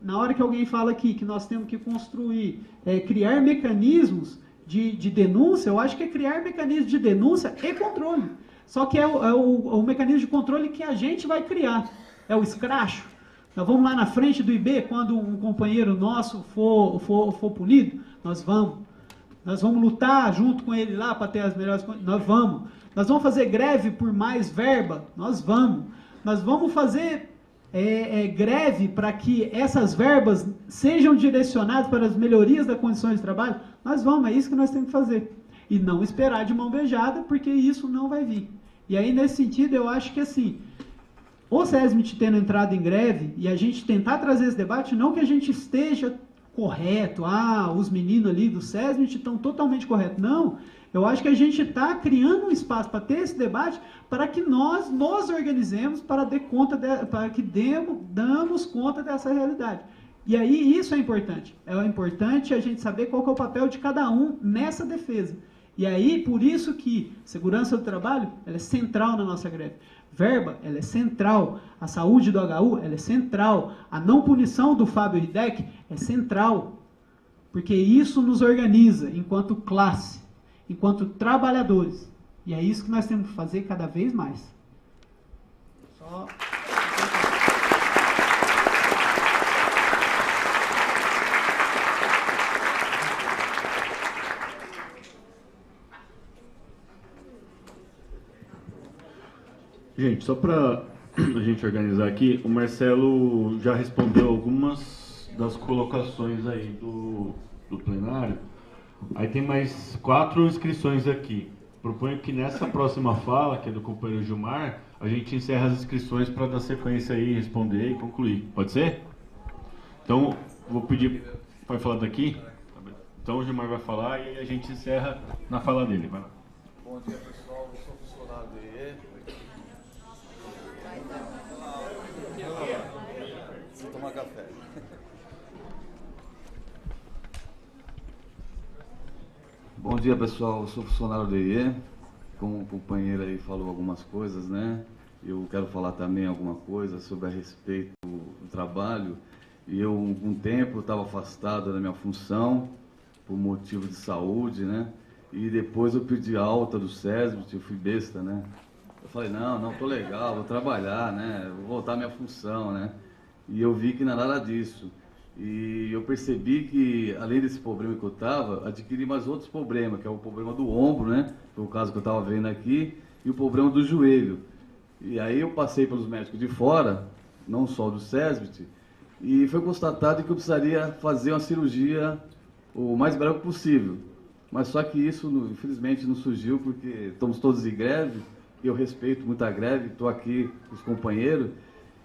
na hora que alguém fala aqui que nós temos que construir, criar mecanismos de denúncia, eu acho que é criar mecanismos de denúncia e controle. Só que é o mecanismo de controle que a gente vai criar. É o escracho. Nós vamos lá na frente do IB, quando um companheiro nosso for punido, nós vamos. Nós vamos lutar junto com ele lá para ter as melhores condições. Nós vamos. Nós vamos fazer greve por mais verba. Nós vamos. Nós vamos fazer greve para que essas verbas sejam direcionadas para as melhorias das condições de trabalho. Nós vamos. É isso que nós temos que fazer. E não esperar de mão beijada, porque isso não vai vir. E aí, nesse sentido, eu acho que assim, o SESMIT tendo entrado em greve e a gente tentar trazer esse debate, não que a gente esteja correto, os meninos ali do SESMIT estão totalmente corretos. Não, eu acho que a gente está criando um espaço para ter esse debate, para que nós nos organizemos para que damos conta dessa realidade. E aí isso é importante. É importante a gente saber qual que é o papel de cada um nessa defesa. E aí, por isso que segurança do trabalho ela é central na nossa greve. Verba, ela é central. A saúde do HU, ela é central. A não punição do Fábio Hideki é central. Porque isso nos organiza enquanto classe, enquanto trabalhadores. E é isso que nós temos que fazer cada vez mais. Só...
Gente, só para a gente organizar aqui, o Marcelo já respondeu algumas das colocações aí do plenário. Aí tem mais 4 inscrições aqui. Proponho que nessa próxima fala, que é do companheiro Gilmar, a gente encerra as inscrições para dar sequência aí, responder e concluir. Pode ser? Então, vou pedir... Vai falar daqui? Então o Gilmar vai falar e a gente encerra na fala dele. Vai lá.
Bom dia, pessoal. Eu sou funcionário do IE. Vou tomar café. Bom dia, pessoal. Eu sou funcionário do IE. Como o companheiro aí falou algumas coisas, né? Eu quero falar também alguma coisa sobre a respeito do trabalho. E eu, um tempo, estava afastado da minha função por motivo de saúde, né? E depois eu pedi alta do SESMIT, eu fui besta, né? Eu falei, não, tô legal, vou trabalhar, né? Vou voltar à minha função, né? E eu vi que não era nada disso. E eu percebi que, além desse problema que eu estava, adquiri mais outros problemas, que é o problema do ombro, né? Foi o caso que eu estava vendo aqui, e o problema do joelho. E aí eu passei pelos médicos de fora, não só do SESMIT, e foi constatado que eu precisaria fazer uma cirurgia o mais breve possível. Mas só que isso, infelizmente, não surgiu, porque estamos todos em greve, eu respeito muito a greve, estou aqui com os companheiros.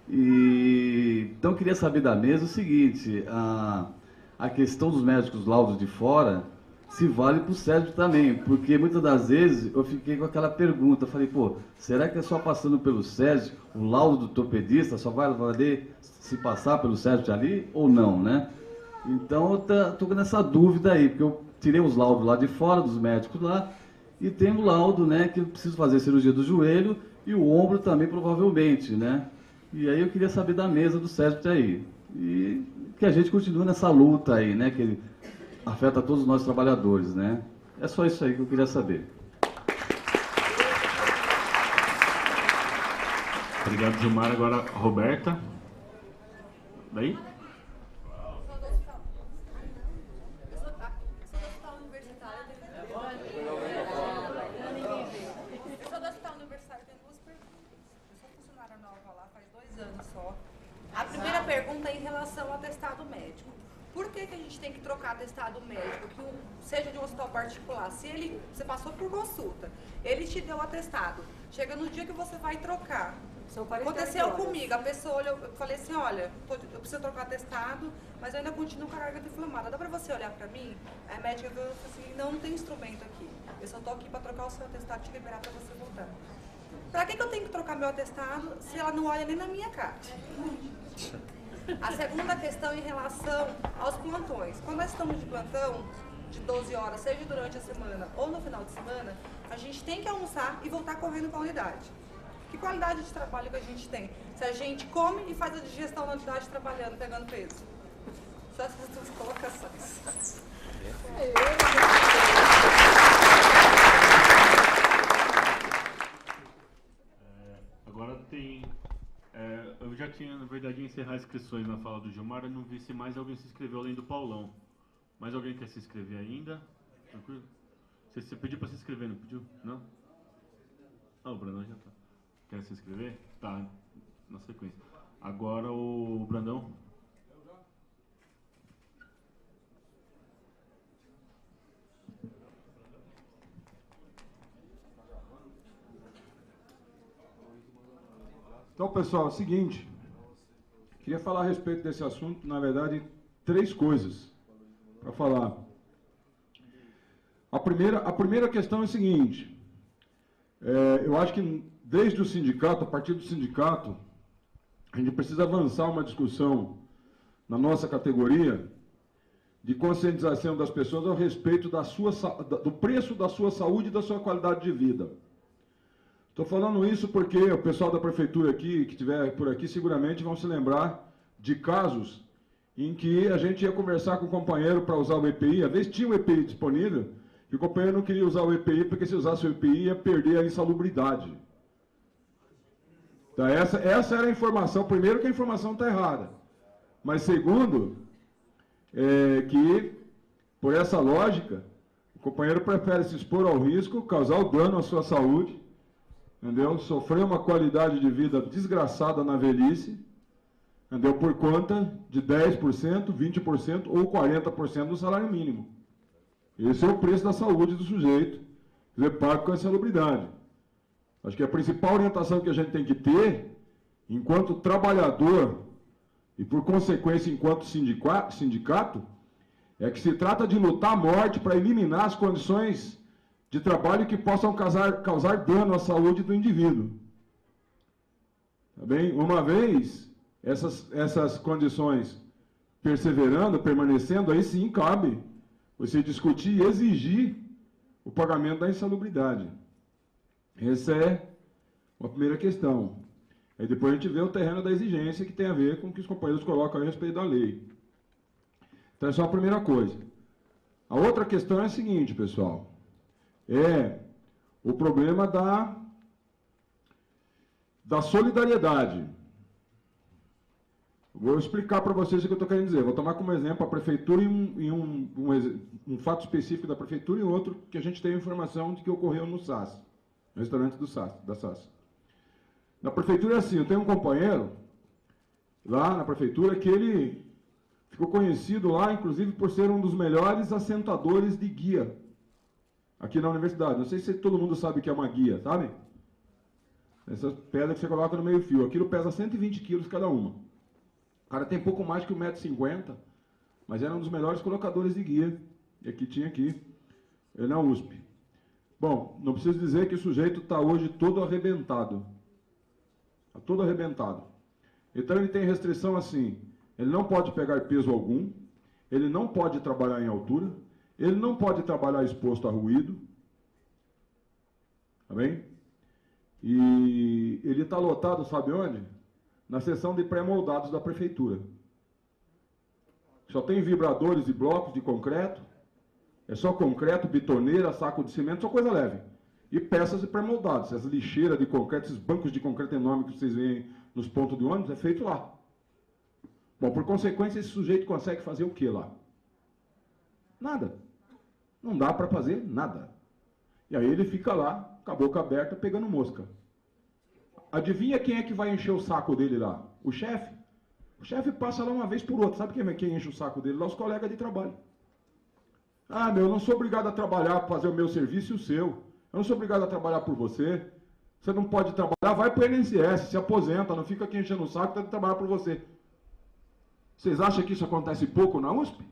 Então, eu queria saber da mesa o seguinte, a questão dos médicos laudos de fora, se vale para o SESMIT também, porque muitas das vezes eu fiquei com aquela pergunta, falei, pô, será que é só passando pelo SESMIT, o laudo do ortopedista só vai valer se passar pelo SESMIT ali ou não, né? Então, eu estou nessa dúvida aí, porque eu tirei os laudos lá de fora, dos médicos lá, e tem o laudo, né, que eu preciso fazer cirurgia do joelho e o ombro também, provavelmente, né? E aí eu queria saber da mesa do CESP aí. E que a gente continue nessa luta aí, né? Que afeta todos nós trabalhadores, né? É só isso aí que eu queria saber.
Obrigado, Gilmar. Agora, Roberta. Daí?
A primeira pergunta é em relação ao atestado médico. Por que a gente tem que trocar atestado médico, seja de um hospital particular? Se você passou por consulta, ele te deu o atestado, chega no dia que você vai trocar. Aconteceu comigo, a pessoa olhou, eu falei assim, olha, eu preciso trocar atestado, mas eu ainda continuo com a garganta inflamada. Dá pra você olhar pra mim? A médica falou assim, não tem instrumento aqui. Eu só tô aqui pra trocar o seu atestado e te liberar pra você voltar. Pra que eu tenho que trocar meu atestado se ela não olha nem na minha cara? A segunda questão em relação aos plantões. Quando nós estamos de plantão, de 12 horas, seja durante a semana ou no final de semana, a gente tem que almoçar e voltar correndo para a unidade. Que qualidade de trabalho que a gente tem? Se a gente come e faz a digestão na unidade trabalhando, pegando peso. Só essas duas colocações.
Agora tem... eu já tinha, na verdade, encerrar as inscrições na fala do Gilmar. Eu não vi se mais alguém se inscreveu além do Paulão. Mais alguém quer se inscrever ainda? Tranquilo? Você pediu para se inscrever, não pediu? Não? Ah, o Brandão já tá. Quer se inscrever? Tá, na sequência. Agora o Brandão.
Então, pessoal, é o seguinte. Queria falar a respeito desse assunto, na verdade, 3 coisas para falar. A primeira questão é a seguinte. Eu acho que desde o sindicato, a partir do sindicato, a gente precisa avançar uma discussão na nossa categoria de conscientização das pessoas ao respeito do preço da sua saúde e da sua qualidade de vida. Estou falando isso porque o pessoal da prefeitura aqui, que estiver por aqui, seguramente vão se lembrar de casos em que a gente ia conversar com o companheiro para usar o EPI, às vezes tinha o EPI disponível, e o companheiro não queria usar o EPI porque se usasse o EPI ia perder a insalubridade. Então essa era a informação. Primeiro que a informação está errada. Mas segundo, que por essa lógica, o companheiro prefere se expor ao risco, causar o dano à sua saúde, entendeu? Sofrer uma qualidade de vida desgraçada na velhice, entendeu? Por conta de 10%, 20% ou 40% do salário mínimo. Esse é o preço da saúde do sujeito, que é pago com a insalubridade. Acho que a principal orientação que a gente tem que ter, enquanto trabalhador e por consequência enquanto sindicato, é que se trata de lutar a morte para eliminar as condições de trabalho que possam causar dano à saúde do indivíduo. Tá bem? Uma vez essas condições permanecendo, aí sim cabe você discutir e exigir o pagamento da insalubridade. Essa é uma primeira questão. Aí depois a gente vê o terreno da exigência que tem a ver com o que os companheiros colocam a respeito da lei. Então essa é a primeira coisa. A outra questão é a seguinte, pessoal. É o problema da solidariedade. Vou explicar para vocês o que eu estou querendo dizer. Vou tomar como exemplo a prefeitura e um fato específico da prefeitura e outro que a gente tem informação de que ocorreu no SAS, no restaurante da SAS. Na prefeitura é assim, eu tenho um companheiro lá na prefeitura que ele ficou conhecido lá, inclusive, por ser um dos melhores assentadores de guia aqui na universidade. Não sei se todo mundo sabe o que é uma guia, sabe? Essas pedras que você coloca no meio fio. Aquilo pesa 120 quilos cada uma. O cara tem pouco mais que 1,50 m, mas era um dos melhores colocadores de guia que tinha aqui na USP. Bom, não preciso dizer que o sujeito está hoje todo arrebentado. Está todo arrebentado. Então ele tem restrição assim, ele não pode pegar peso algum, ele não pode trabalhar em altura, ele não pode trabalhar exposto a ruído. Tá bem? E ele está lotado, sabe onde? na seção de pré-moldados da prefeitura. Só tem vibradores e blocos de concreto, é só concreto, bitoneira, saco de cimento, só coisa leve. E peças de pré-moldados, essas lixeiras de concreto, esses bancos de concreto enormes que vocês veem nos pontos de ônibus, é feito lá. Bom, por consequência, esse sujeito consegue fazer o que lá? Nada. Não dá para fazer nada. E aí ele fica lá, com a boca aberta, pegando mosca. Adivinha quem é que vai encher o saco dele lá? O chefe. O chefe passa lá uma vez por outra. Sabe quem enche o saco dele? Lá os colegas de trabalho. Ah, eu não sou obrigado a trabalhar para fazer o meu serviço e o seu. Eu não sou obrigado a trabalhar por você. Você não pode trabalhar, vai para o INSS, se aposenta, não fica aqui enchendo o saco, tem que trabalhar por você. Vocês acham que isso acontece pouco na USP?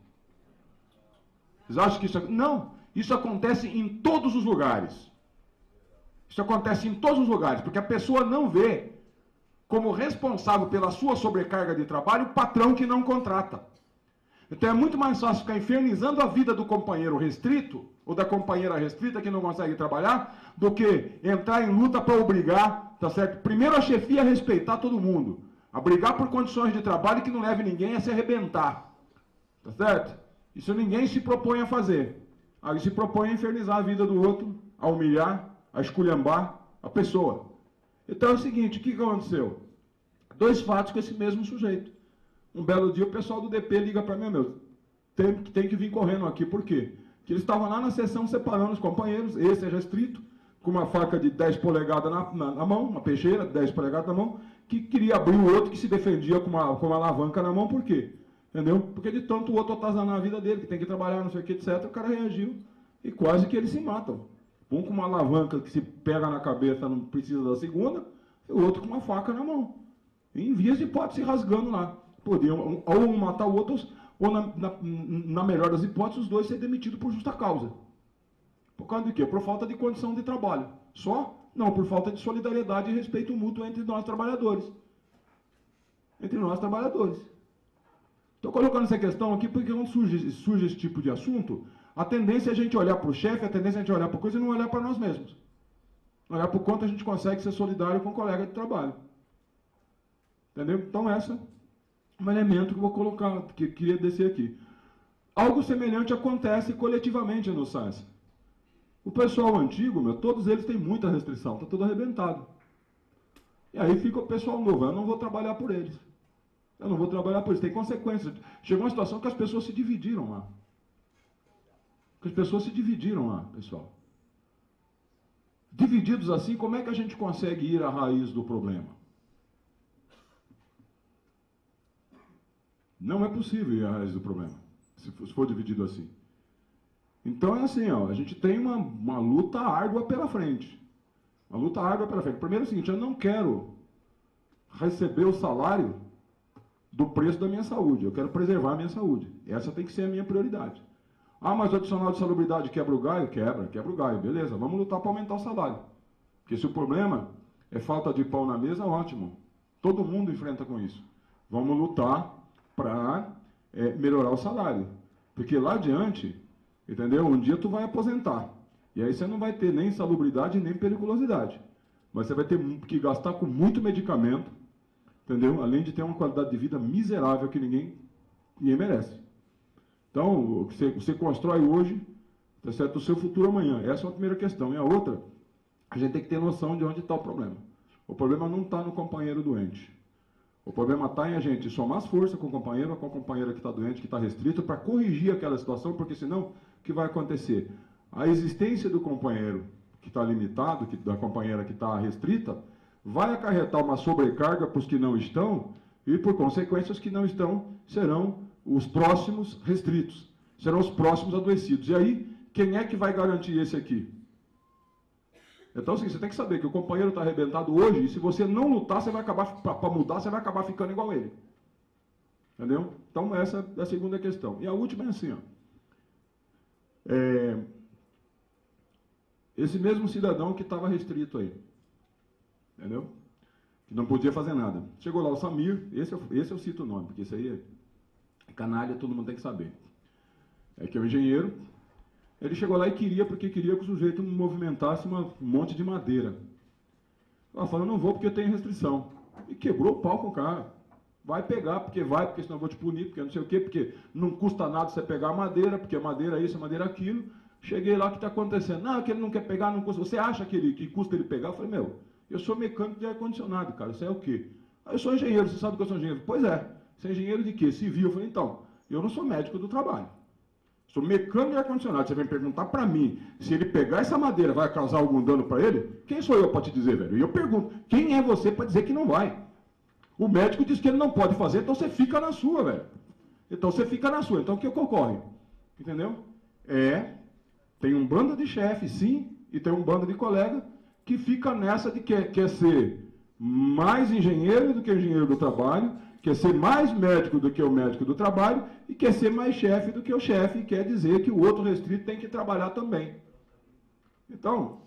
Vocês acham que isso... Não, isso acontece em todos os lugares. Isso acontece em todos os lugares, porque a pessoa não vê como responsável pela sua sobrecarga de trabalho o patrão que não contrata. Então é muito mais fácil ficar infernizando a vida do companheiro restrito, ou da companheira restrita que não consegue trabalhar, do que entrar em luta para obrigar, tá certo? Primeiro a chefia a respeitar todo mundo, a brigar por condições de trabalho que não leve ninguém a se arrebentar, tá certo? Isso ninguém se propõe a fazer. Aí se propõe a infernizar a vida do outro, a humilhar, a esculhambar a pessoa. Então é o seguinte, o que aconteceu? 2 fatos com esse mesmo sujeito. Um belo dia o pessoal do DP liga para mim, tem que vir correndo aqui. Por quê? Porque eles estavam lá na sessão separando os companheiros, esse é restrito, com uma faca de 10 polegadas na mão, uma peixeira de 10 polegadas na mão, que queria abrir o outro que se defendia com uma alavanca na mão. Por quê? Entendeu? Porque de tanto o outro atazanar a vida dele, que tem que trabalhar, não sei o que, etc., o cara reagiu e quase que eles se matam. Um com uma alavanca que se pega na cabeça, não precisa da segunda, e o outro com uma faca na mão. E em vias de hipótese, rasgando lá. Podiam ou um matar o outro, ou na melhor das hipóteses, os dois serem demitidos por justa causa. Por causa de quê? Por falta de condição de trabalho. Só? Não, por falta de solidariedade e respeito mútuo entre nós trabalhadores. Entre nós trabalhadores. Estou colocando essa questão aqui porque quando surge esse tipo de assunto, a tendência é a gente olhar para o chefe, a tendência é a gente olhar para a coisa e não olhar para nós mesmos. Olhar para o quanto a gente consegue ser solidário com o colega de trabalho. Entendeu? Então essa é um elemento que eu vou colocar, que eu queria descer aqui. Algo semelhante acontece coletivamente no SAS. O pessoal antigo, todos eles têm muita restrição, está tudo arrebentado. E aí fica o pessoal novo, eu não vou trabalhar por eles. Eu não vou trabalhar por eles, tem consequências. Chegou uma situação que as pessoas se dividiram lá. Que as pessoas se dividiram lá, pessoal. Divididos assim, como é que a gente consegue ir à raiz do problema? Não é possível ir à raiz do problema, se for dividido assim. Então é assim, ó, a gente tem uma luta árdua pela frente. Uma luta árdua pela frente. Primeiro é o seguinte, eu não quero receber o salário do preço da minha saúde. Eu quero preservar a minha saúde. Essa tem que ser a minha prioridade. Ah, mas o adicional de salubridade quebra o galho? Quebra o galho. Beleza, vamos lutar para aumentar o salário. Porque se o problema é falta de pão na mesa, ótimo. Todo mundo enfrenta com isso. Vamos lutar para melhorar o salário. Porque lá adiante, entendeu? Um dia tu vai aposentar. E aí você não vai ter nem salubridade, nem periculosidade. Mas você vai ter que gastar com muito medicamento, entendeu? Além de ter uma qualidade de vida miserável que ninguém merece. Então, você constrói hoje, tá certo, o seu futuro amanhã. Essa é a primeira questão. E a outra, a gente tem que ter noção de onde está o problema. O problema não está no companheiro doente. O problema está em a gente somar as forças com o companheiro ou com a companheira que está doente, que está restrito, para corrigir aquela situação, porque senão, o que vai acontecer? A existência do companheiro que está limitado, da companheira que está restrita, vai acarretar uma sobrecarga para os que não estão, e por consequência os que não estão serão os próximos restritos, serão os próximos adoecidos. E aí, quem é que vai garantir esse aqui? Então, assim, você tem que saber que o companheiro está arrebentado hoje, e se você não lutar, você vai acabar, para mudar, você vai acabar ficando igual a ele. Entendeu? Então, essa é a segunda questão. E a última é assim, ó. Esse mesmo cidadão que estava restrito aí, entendeu? Que não podia fazer nada. Chegou lá o Samir, esse eu cito o nome, porque isso aí é canalha, todo mundo tem que saber. Que é um engenheiro. Ele chegou lá e porque queria que o sujeito movimentasse um monte de madeira. Ela falou, não vou porque eu tenho restrição. E quebrou o pau com o cara. Vai pegar, porque senão eu vou te punir, porque não sei o quê, porque não custa nada você pegar madeira, porque madeira é isso, madeira é aquilo. Cheguei lá, o que está acontecendo? Não, que ele não quer pegar, não custa. Você acha que custa ele pegar? Eu falei, meu, eu sou mecânico de ar-condicionado, cara, você é o quê? Eu sou engenheiro, você sabe que eu sou engenheiro? Pois é, você é engenheiro de quê? Civil. Eu falei, então, eu não sou médico do trabalho. Sou mecânico de ar-condicionado. Você vem perguntar para mim se ele pegar essa madeira vai causar algum dano para ele? Quem sou eu para te dizer, velho? E eu pergunto, quem é você para dizer que não vai? O médico diz que ele não pode fazer, então você fica na sua, velho. Então você fica na sua. Então o que ocorre? Entendeu? Tem um bando de chefe, sim, e tem um bando de colega que fica nessa de que quer ser mais engenheiro do que engenheiro do trabalho, quer ser mais médico do que o médico do trabalho e quer ser mais chefe do que o chefe, e quer dizer que o outro restrito tem que trabalhar também. Então,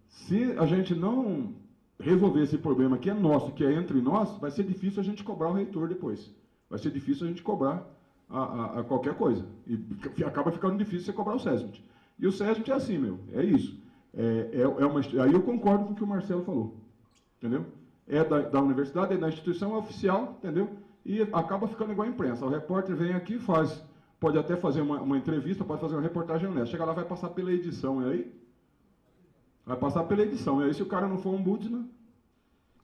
se a gente não resolver esse problema que é nosso, que é entre nós, vai ser difícil a gente cobrar o reitor depois. Vai ser difícil a gente cobrar a qualquer coisa. E acaba ficando difícil você cobrar o SESMIT. E o SESMIT é assim, meu, é isso. Aí eu concordo com o que o Marcelo falou. Entendeu? É da universidade, é da instituição, é oficial, entendeu? E acaba ficando igual a imprensa. O repórter vem aqui, pode até fazer uma entrevista, pode fazer uma reportagem honesta. Chega lá, vai passar pela edição, e aí? Vai passar pela edição. E aí, se o cara não for ombudsman,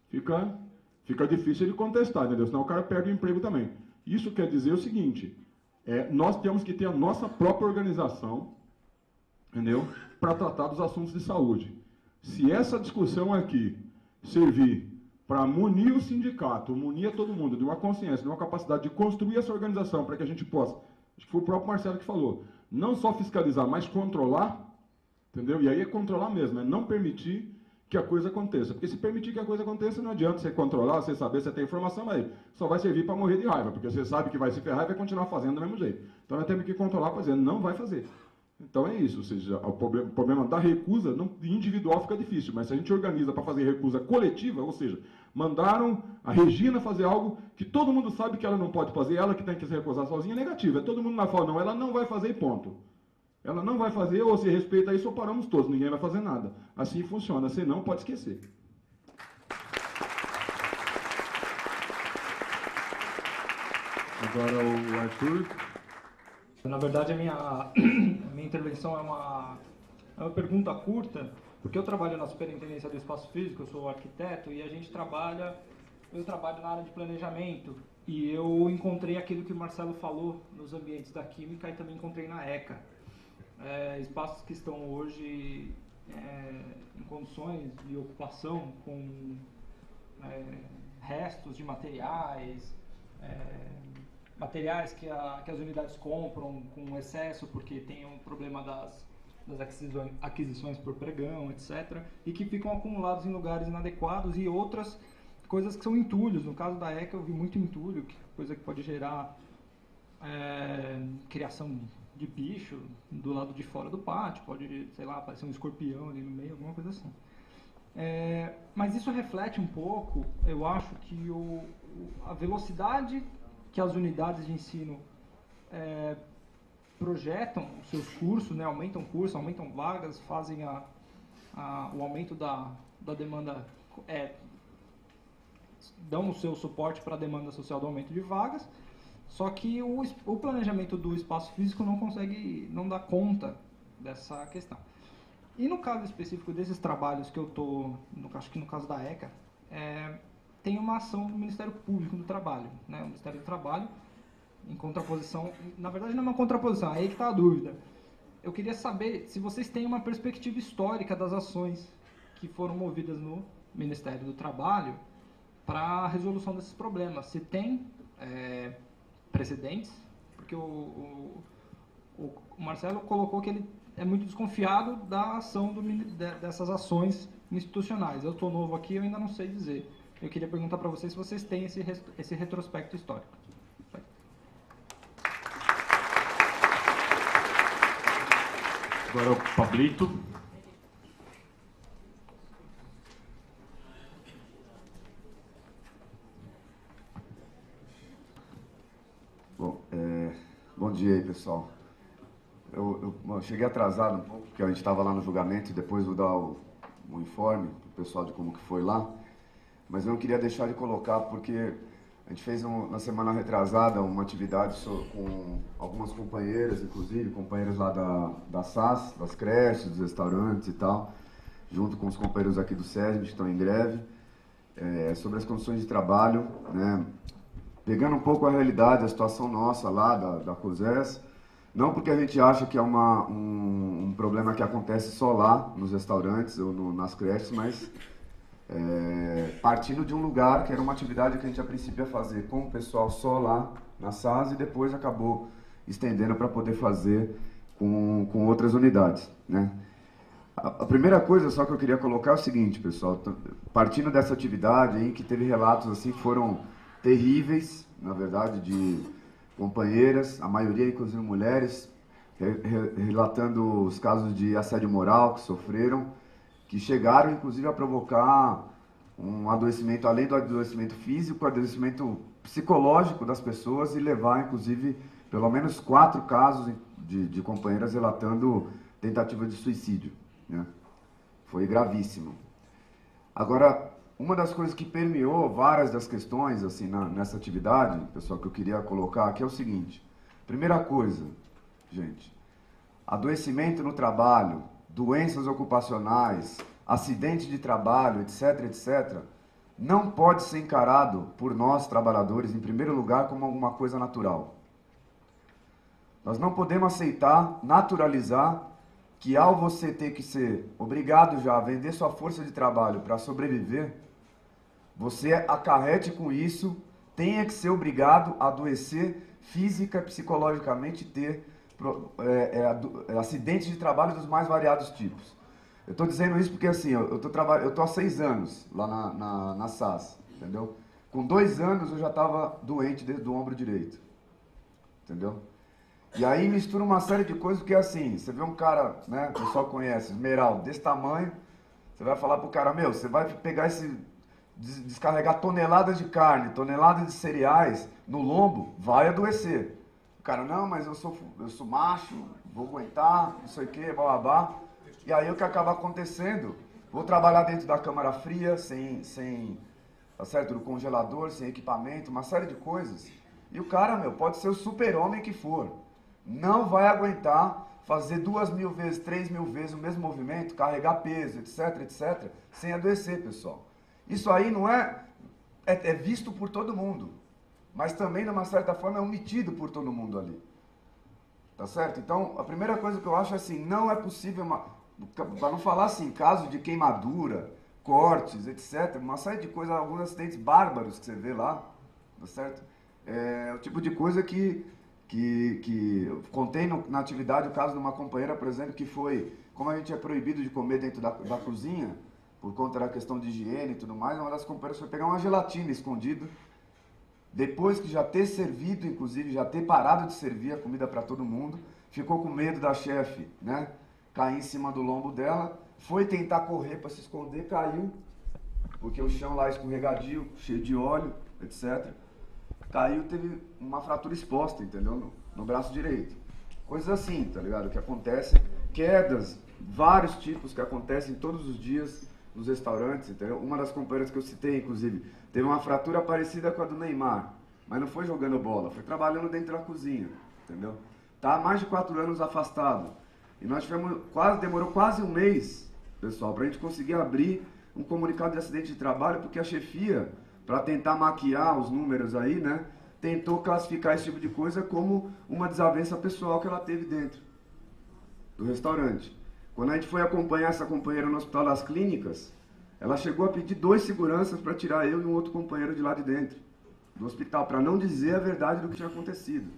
fica difícil ele contestar, entendeu? Senão o cara perde o emprego também. Isso quer dizer o seguinte, nós temos que ter a nossa própria organização, entendeu? Para tratar dos assuntos de saúde. Se essa discussão aqui servir para munir o sindicato, munir a todo mundo de uma consciência, de uma capacidade de construir essa organização para que a gente possa, acho que foi o próprio Marcelo que falou, não só fiscalizar, mas controlar, entendeu? E aí é controlar mesmo, é não permitir que a coisa aconteça. Porque se permitir que a coisa aconteça, não adianta você controlar, você saber, você tem informação, mas só vai servir para morrer de raiva, porque você sabe que vai se ferrar e vai continuar fazendo do mesmo jeito. Então nós temos que controlar para dizer, não vai fazer. Então é isso, ou seja, o problema da recusa individual fica difícil, mas se a gente organiza para fazer recusa coletiva, ou seja, mandaram a Regina fazer algo que todo mundo sabe que ela não pode fazer, ela que tem que se recusar sozinha, é negativo. É todo mundo na fala, não, ela não vai fazer e ponto. Ela não vai fazer, ou se respeita isso, ou paramos todos, ninguém vai fazer nada. Assim funciona, senão pode esquecer.
Agora o Arthur.
Na verdade, a minha intervenção é uma pergunta curta, porque eu trabalho na Superintendência do Espaço Físico, eu sou arquiteto, e eu trabalho na área de planejamento, e eu encontrei aquilo que o Marcelo falou nos ambientes da Química e também encontrei na ECA. Espaços que estão hoje em condições de ocupação com restos de materiais, materiais que as unidades compram com excesso porque tem um problema das aquisições por pregão, etc. E que ficam acumulados em lugares inadequados, e outras coisas que são entulhos. No caso da ECA eu vi muito entulho, coisa que pode gerar criação de bicho do lado de fora do pátio, pode, sei lá, aparecer um escorpião ali no meio, alguma coisa assim. Mas isso reflete um pouco, eu acho, que a velocidade que as unidades de ensino projetam os seus cursos, né, aumentam cursos, aumentam vagas, fazem o aumento da demanda, dão o seu suporte para a demanda social do aumento de vagas, só que o planejamento do espaço físico não dá conta dessa questão. E no caso específico desses trabalhos que eu estou, acho que no caso da ECA, tem uma ação do Ministério Público do Trabalho, né? O Ministério do Trabalho, em contraposição, na verdade não é uma contraposição, aí que está a dúvida. Eu queria saber se vocês têm uma perspectiva histórica das ações que foram movidas no Ministério do Trabalho para a resolução desses problemas. Se tem precedentes, porque o Marcelo colocou que ele é muito desconfiado da ação dessas ações institucionais. Eu estou novo aqui, eu ainda não sei dizer. Eu queria perguntar para vocês se vocês têm esse retrospecto histórico.
Agora o Pablito.
Bom dia aí, pessoal. Eu cheguei atrasado um pouco, porque a gente estava lá no julgamento, e depois vou dar um informe para o pessoal de como que foi lá, mas eu não queria deixar de colocar porque a gente fez na semana retrasada uma atividade com algumas companheiras, inclusive companheiras lá da SAS, das creches, dos restaurantes e tal, junto com os companheiros aqui do SESB que estão em greve, sobre as condições de trabalho, né? Pegando um pouco a realidade, a situação nossa lá da COSES, não porque a gente acha que é um problema que acontece só lá, nos restaurantes ou nas creches, mas partindo de um lugar que era uma atividade que a gente a princípio ia fazer com o pessoal só lá na SAS e depois acabou estendendo para poder fazer com outras unidades, né? A primeira coisa só que eu queria colocar é o seguinte, pessoal, partindo dessa atividade aí, que teve relatos assim que foram terríveis, na verdade, de companheiras, a maioria inclusive mulheres, relatando os casos de assédio moral que sofreram, que chegaram inclusive a provocar um adoecimento, além do adoecimento físico, adoecimento psicológico das pessoas e levar inclusive pelo menos 4 casos de companheiras relatando tentativa de suicídio, né? Foi gravíssimo. Agora, uma das coisas que permeou várias das questões assim, nessa atividade, pessoal, que eu queria colocar aqui é o seguinte. Primeira coisa, gente, adoecimento no trabalho, doenças ocupacionais, acidente de trabalho, etc., etc., não pode ser encarado por nós, trabalhadores, em primeiro lugar, como alguma coisa natural. Nós não podemos aceitar, naturalizar, que ao você ter que ser obrigado já a vender sua força de trabalho para sobreviver, você acarrete com isso, tenha que ser obrigado a adoecer física, psicologicamente, ter acidentes de trabalho dos mais variados tipos. Eu estou dizendo isso porque assim, eu estou há 6 anos lá na SAS, entendeu? Com 2 anos eu já estava doente do ombro direito, entendeu? E aí mistura uma série de coisas, porque assim, você vê um cara, né, o pessoal conhece, esmeralda, desse tamanho, você vai falar pro cara, meu, você vai pegar descarregar toneladas de carne, toneladas de cereais no lombo, vai adoecer. O cara, não, mas eu sou macho, vou aguentar, não sei o que, bababá. E aí o que acaba acontecendo, vou trabalhar dentro da câmara fria, tá certo, do congelador, sem equipamento, uma série de coisas. E o cara, meu, pode ser o super-homem que for. Não vai aguentar fazer 2.000 vezes, 3.000 vezes o mesmo movimento, carregar peso, etc, etc, sem adoecer, pessoal. Isso aí não é visto por todo mundo, mas também, de uma certa forma, é omitido por todo mundo ali. Tá certo? Então, a primeira coisa que eu acho é assim, não é possível, para não falar assim, caso de queimadura, cortes, etc, uma série de coisas, alguns acidentes bárbaros que você vê lá, tá certo? É o tipo de coisa que eu contei na atividade o caso de uma companheira, por exemplo, que foi, como a gente é proibido de comer dentro da cozinha, por conta da questão de higiene e tudo mais, uma das companheiras foi pegar uma gelatina escondida, depois que já ter servido, inclusive, já ter parado de servir a comida para todo mundo, ficou com medo da chefe, né, cair em cima do lombo dela, foi tentar correr para se esconder, caiu, porque o chão lá escorregadio, cheio de óleo, etc., caiu, teve uma fratura exposta, entendeu? No braço direito. Coisas assim, tá ligado? Que acontecem, quedas, vários tipos que acontecem todos os dias nos restaurantes, entendeu? Uma das companheiras que eu citei, inclusive, teve uma fratura parecida com a do Neymar, mas não foi jogando bola, foi trabalhando dentro da cozinha, entendeu? Tá há mais de 4 anos afastado. E nós demorou quase 1 mês, pessoal, pra gente conseguir abrir um comunicado de acidente de trabalho, porque a chefia, para tentar maquiar os números aí, né, tentou classificar esse tipo de coisa como uma desavença pessoal que ela teve dentro do restaurante. Quando a gente foi acompanhar essa companheira no Hospital das Clínicas, ela chegou a pedir 2 seguranças para tirar eu e um outro companheiro de lá de dentro do hospital, para não dizer a verdade do que tinha acontecido.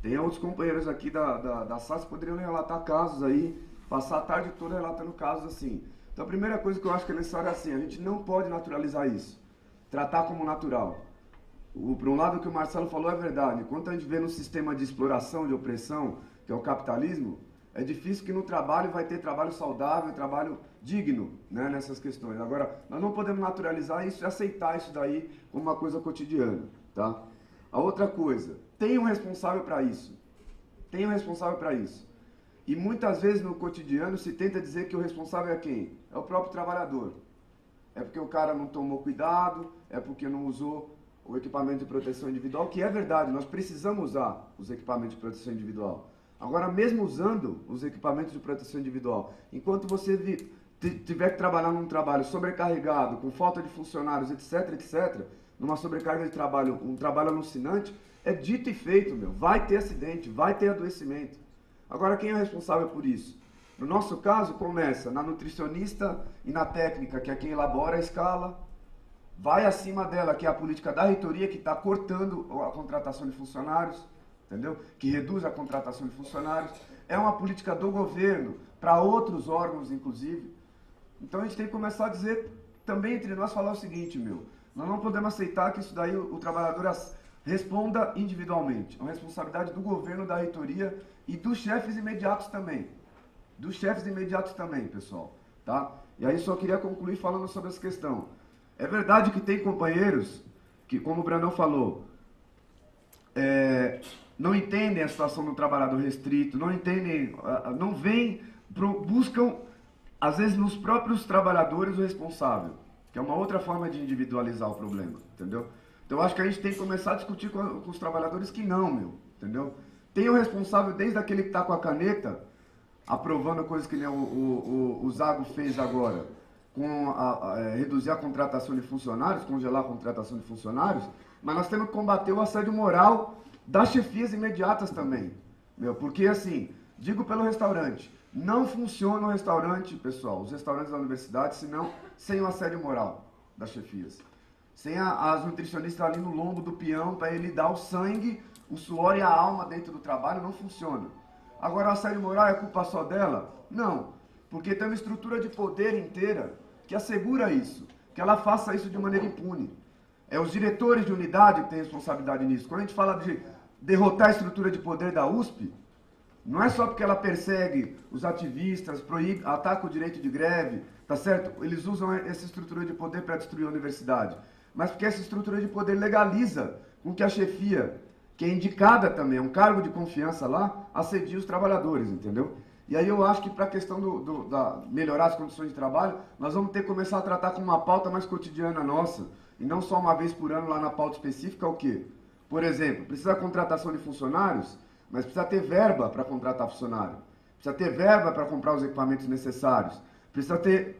Tem outros companheiros aqui da SAS que poderiam relatar casos aí, passar a tarde toda relatando casos assim. Então a primeira coisa que eu acho que é necessária é assim, a gente não pode naturalizar isso. Tratar como natural. Por um lado, o que o Marcelo falou é verdade. Enquanto a gente vê no sistema de exploração, de opressão, que é o capitalismo, é difícil que no trabalho vai ter trabalho saudável, trabalho digno, né, nessas questões. Agora, nós não podemos naturalizar isso e aceitar isso daí como uma coisa cotidiana, tá? A outra coisa, tem um responsável para isso. Tem um responsável para isso. E muitas vezes no cotidiano se tenta dizer que o responsável é quem? É o próprio trabalhador. É porque o cara não tomou cuidado, é porque não usou o equipamento de proteção individual, que é verdade, nós precisamos usar os equipamentos de proteção individual. Agora, mesmo usando os equipamentos de proteção individual, enquanto você tiver que trabalhar num trabalho sobrecarregado, com falta de funcionários, etc, etc, numa sobrecarga de trabalho, um trabalho alucinante, é dito e feito, meu. Vai ter acidente, vai ter adoecimento. Agora, quem é responsável por isso? No nosso caso, começa na nutricionista e na técnica, que é quem elabora a escala, vai acima dela, que é a política da reitoria, que está cortando a contratação de funcionários, entendeu? Que reduz a contratação de funcionários. É uma política do governo, para outros órgãos, inclusive. Então a gente tem que começar a dizer, também entre nós, falar o seguinte, meu, nós não podemos aceitar que isso daí o trabalhador responda individualmente. É uma responsabilidade do governo, da reitoria e dos chefes imediatos também. Dos chefes imediatos também, pessoal. Tá? E aí só queria concluir falando sobre essa questão. É verdade que tem companheiros que, como o Brandão falou, não entendem a situação do trabalhador restrito, não entendem, não vêm, buscam, às vezes, nos próprios trabalhadores o responsável, que é uma outra forma de individualizar o problema, entendeu? Então eu acho que a gente tem que começar a discutir com os trabalhadores que não, meu, entendeu? Tem o responsável desde aquele que está com a caneta, aprovando coisas que nem o Zago fez agora, com reduzir a contratação de funcionários, congelar a contratação de funcionários, mas nós temos que combater o assédio moral das chefias imediatas também, meu, porque assim, digo pelo restaurante, não funciona o restaurante, pessoal, os restaurantes da universidade, senão sem o assédio moral das chefias, sem as nutricionistas ali no lombo do peão para ele dar o sangue, o suor e a alma dentro do trabalho, não funciona. Agora, o assédio moral é culpa só dela? Não, porque tem uma estrutura de poder inteira que assegura isso, que ela faça isso de maneira impune. É os diretores de unidade que têm responsabilidade nisso. Quando a gente fala de derrotar a estrutura de poder da USP, não é só porque ela persegue os ativistas, proíbe, ataca o direito de greve, tá certo? Eles usam essa estrutura de poder para destruir a universidade. Mas porque essa estrutura de poder legaliza com que a chefia, que é indicada também, é um cargo de confiança lá, assedie os trabalhadores, entendeu? E aí eu acho que para a questão da melhorar as condições de trabalho, nós vamos ter que começar a tratar como uma pauta mais cotidiana nossa, e não só uma vez por ano lá na pauta específica, o quê? Por exemplo, precisa contratação de funcionários, mas precisa ter verba para contratar funcionário, precisa ter verba para comprar os equipamentos necessários, precisa ter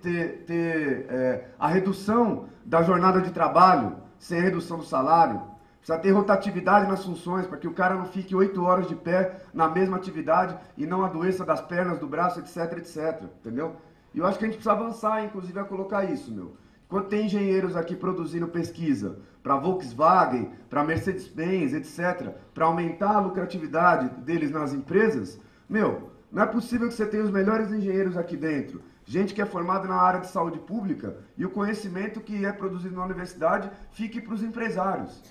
a redução da jornada de trabalho sem a redução do salário, precisa ter rotatividade nas funções, para que o cara não fique 8 horas de pé na mesma atividade e não adoeça das pernas, do braço, etc, etc, entendeu? E eu acho que a gente precisa avançar, inclusive, a colocar isso, meu. Quando tem engenheiros aqui produzindo pesquisa para Volkswagen, para Mercedes-Benz, etc., para aumentar a lucratividade deles nas empresas, meu, não é possível que você tenha os melhores engenheiros aqui dentro, gente que é formada na área de saúde pública, e o conhecimento que é produzido na universidade fique para os empresários.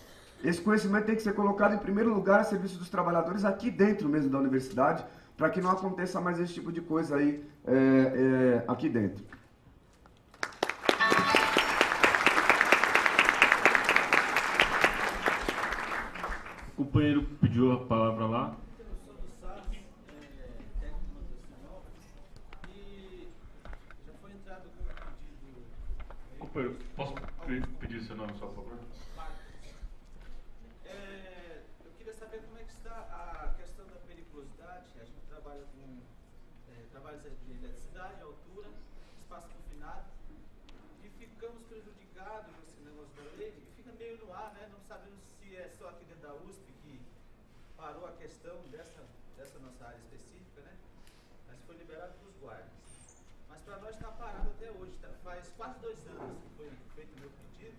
Esse conhecimento tem que ser colocado em primeiro lugar a serviço dos trabalhadores aqui dentro mesmo da universidade, para que não aconteça mais esse tipo de coisa aí aqui dentro.
O companheiro pediu a palavra lá. Companheiro, posso pedir seu nome só, por favor?
Eu queria saber como é que está a questão da periculosidade. A gente trabalha com trabalhos de eletricidade, altura, espaço confinado, e ficamos prejudicados com esse negócio da lei, e fica meio no ar, né? Não sabemos se é só aqui dentro da USP que parou a questão dessa nossa área específica, né? Mas foi liberado para os guardas. Mas para nós está parado até hoje. Faz quase 2 anos que foi feito o meu pedido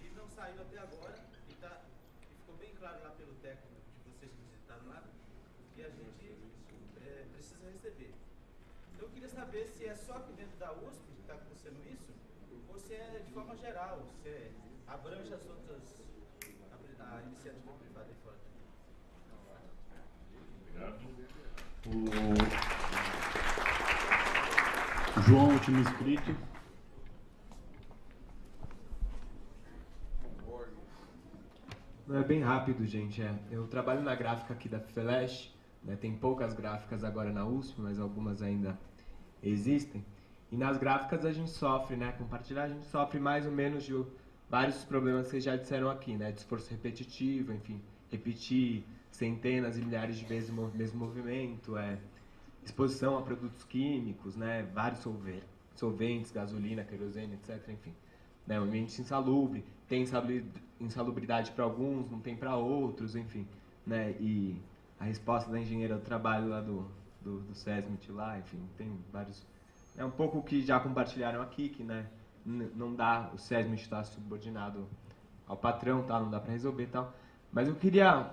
e não saiu até agora. E ficou bem claro lá pelo técnico de vocês que visitaram lá que a gente precisa receber. Então eu queria saber se é só aqui dentro da USP que está acontecendo isso ou se é de forma geral, se abrange as outras, a iniciativa privada aí fora.
Obrigado. O João, último inscrito.
Não é bem rápido, gente. Eu trabalho na gráfica aqui da FELESH, né? Tem poucas gráficas agora na USP, mas algumas ainda existem. E nas gráficas a gente sofre, né? Compartilhar, a gente sofre mais ou menos de vários problemas que vocês já disseram aqui, né? De esforço repetitivo, enfim, repetir centenas e milhares de vezes o mesmo movimento, exposição a produtos químicos, né? Vários solventes, gasolina, querosene, etc. Enfim, né? Um ambiente insalubre, tem insalubridade para alguns, não tem para outros, enfim, né? E a resposta da engenheira do trabalho lá do SESMIT lá, enfim, tem vários... É um pouco o que já compartilharam aqui, que, né, não dá, o SESMIT está subordinado ao patrão, tá, não dá para resolver e tal. Mas eu queria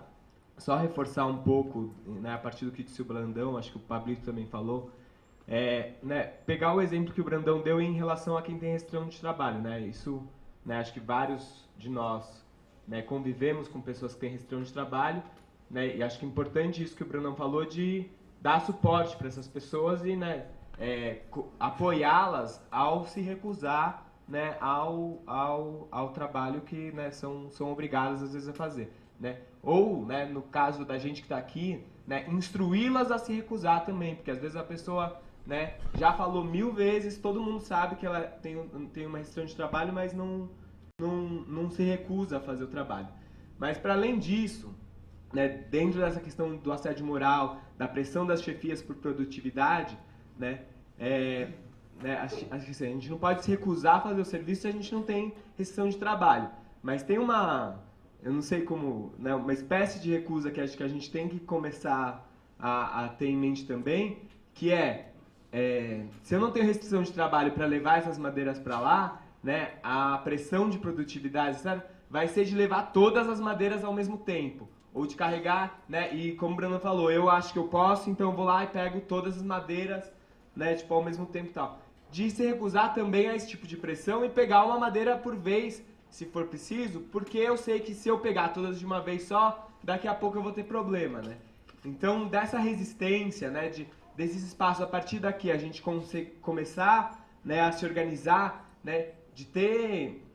só reforçar um pouco, né, a partir do que disse o Brandão, acho que o Pablito também falou, né, pegar o exemplo que o Brandão deu em relação a quem tem restrição de trabalho, né, isso, né, acho que vários de nós, né, convivemos com pessoas que têm restrição de trabalho, né, e acho que é importante isso que o Brandão falou, de dar suporte para essas pessoas e, né, apoiá-las ao se recusar, né, ao trabalho que, né, são obrigadas às vezes a fazer, né? Ou, né, no caso da gente que está aqui, né, instruí-las a se recusar também, porque às vezes a pessoa, né, já falou 1000 vezes, todo mundo sabe que ela tem uma restrição de trabalho, mas não se recusa a fazer o trabalho. Mas para além disso, né, dentro dessa questão do assédio moral, da pressão das chefias por produtividade, né, acho que assim, a gente não pode se recusar a fazer o serviço se a gente não tem restrição de trabalho. Mas tem eu não sei como, né, uma espécie de recusa que acho que a gente tem que começar a ter em mente também, que se eu não tenho restrição de trabalho para levar essas madeiras para lá, né, a pressão de produtividade, sabe, vai ser de levar todas as madeiras ao mesmo tempo. Ou de carregar, né, e como o Brandon falou, eu acho que eu posso, então eu vou lá e pego todas as madeiras, né, tipo, ao mesmo tempo e tal. De se recusar também a esse tipo de pressão e pegar uma madeira por vez, se for preciso, porque eu sei que se eu pegar todas de uma vez só, daqui a pouco eu vou ter problema, né. Então, dessa resistência, né, desses espaços, a partir daqui, a gente começar, né, a se organizar, né, de ter,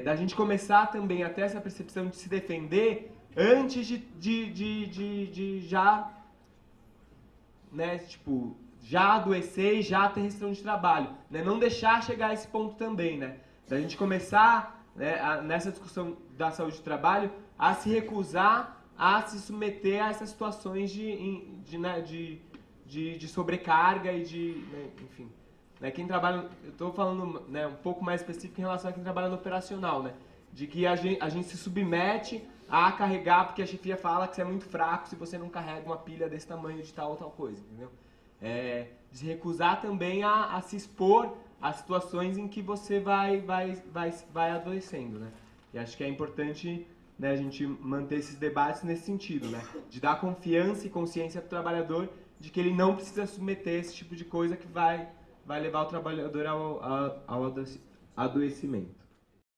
da gente começar também a ter essa percepção de se defender antes de já, né, tipo, já adoecer e já ter restrição de trabalho, né? Não deixar chegar a esse ponto também, né? Da gente começar, né, nessa discussão da saúde do trabalho, a se recusar a se submeter a essas situações de sobrecarga e né, enfim. Né, quem trabalha, eu estou falando, né, um pouco mais específico em relação a quem trabalha no operacional, né? De que a gente se submete a carregar porque a chefia fala que você é muito fraco se você não carrega uma pilha desse tamanho de tal ou tal coisa, entendeu? De se recusar também a se expor a situações em que você vai adoecendo, né? E acho que é importante, né, a gente manter esses debates nesse sentido, né? De dar confiança e consciência para o trabalhador de que ele não precisa submeter esse tipo de coisa que vai levar o trabalhador ao adoecimento.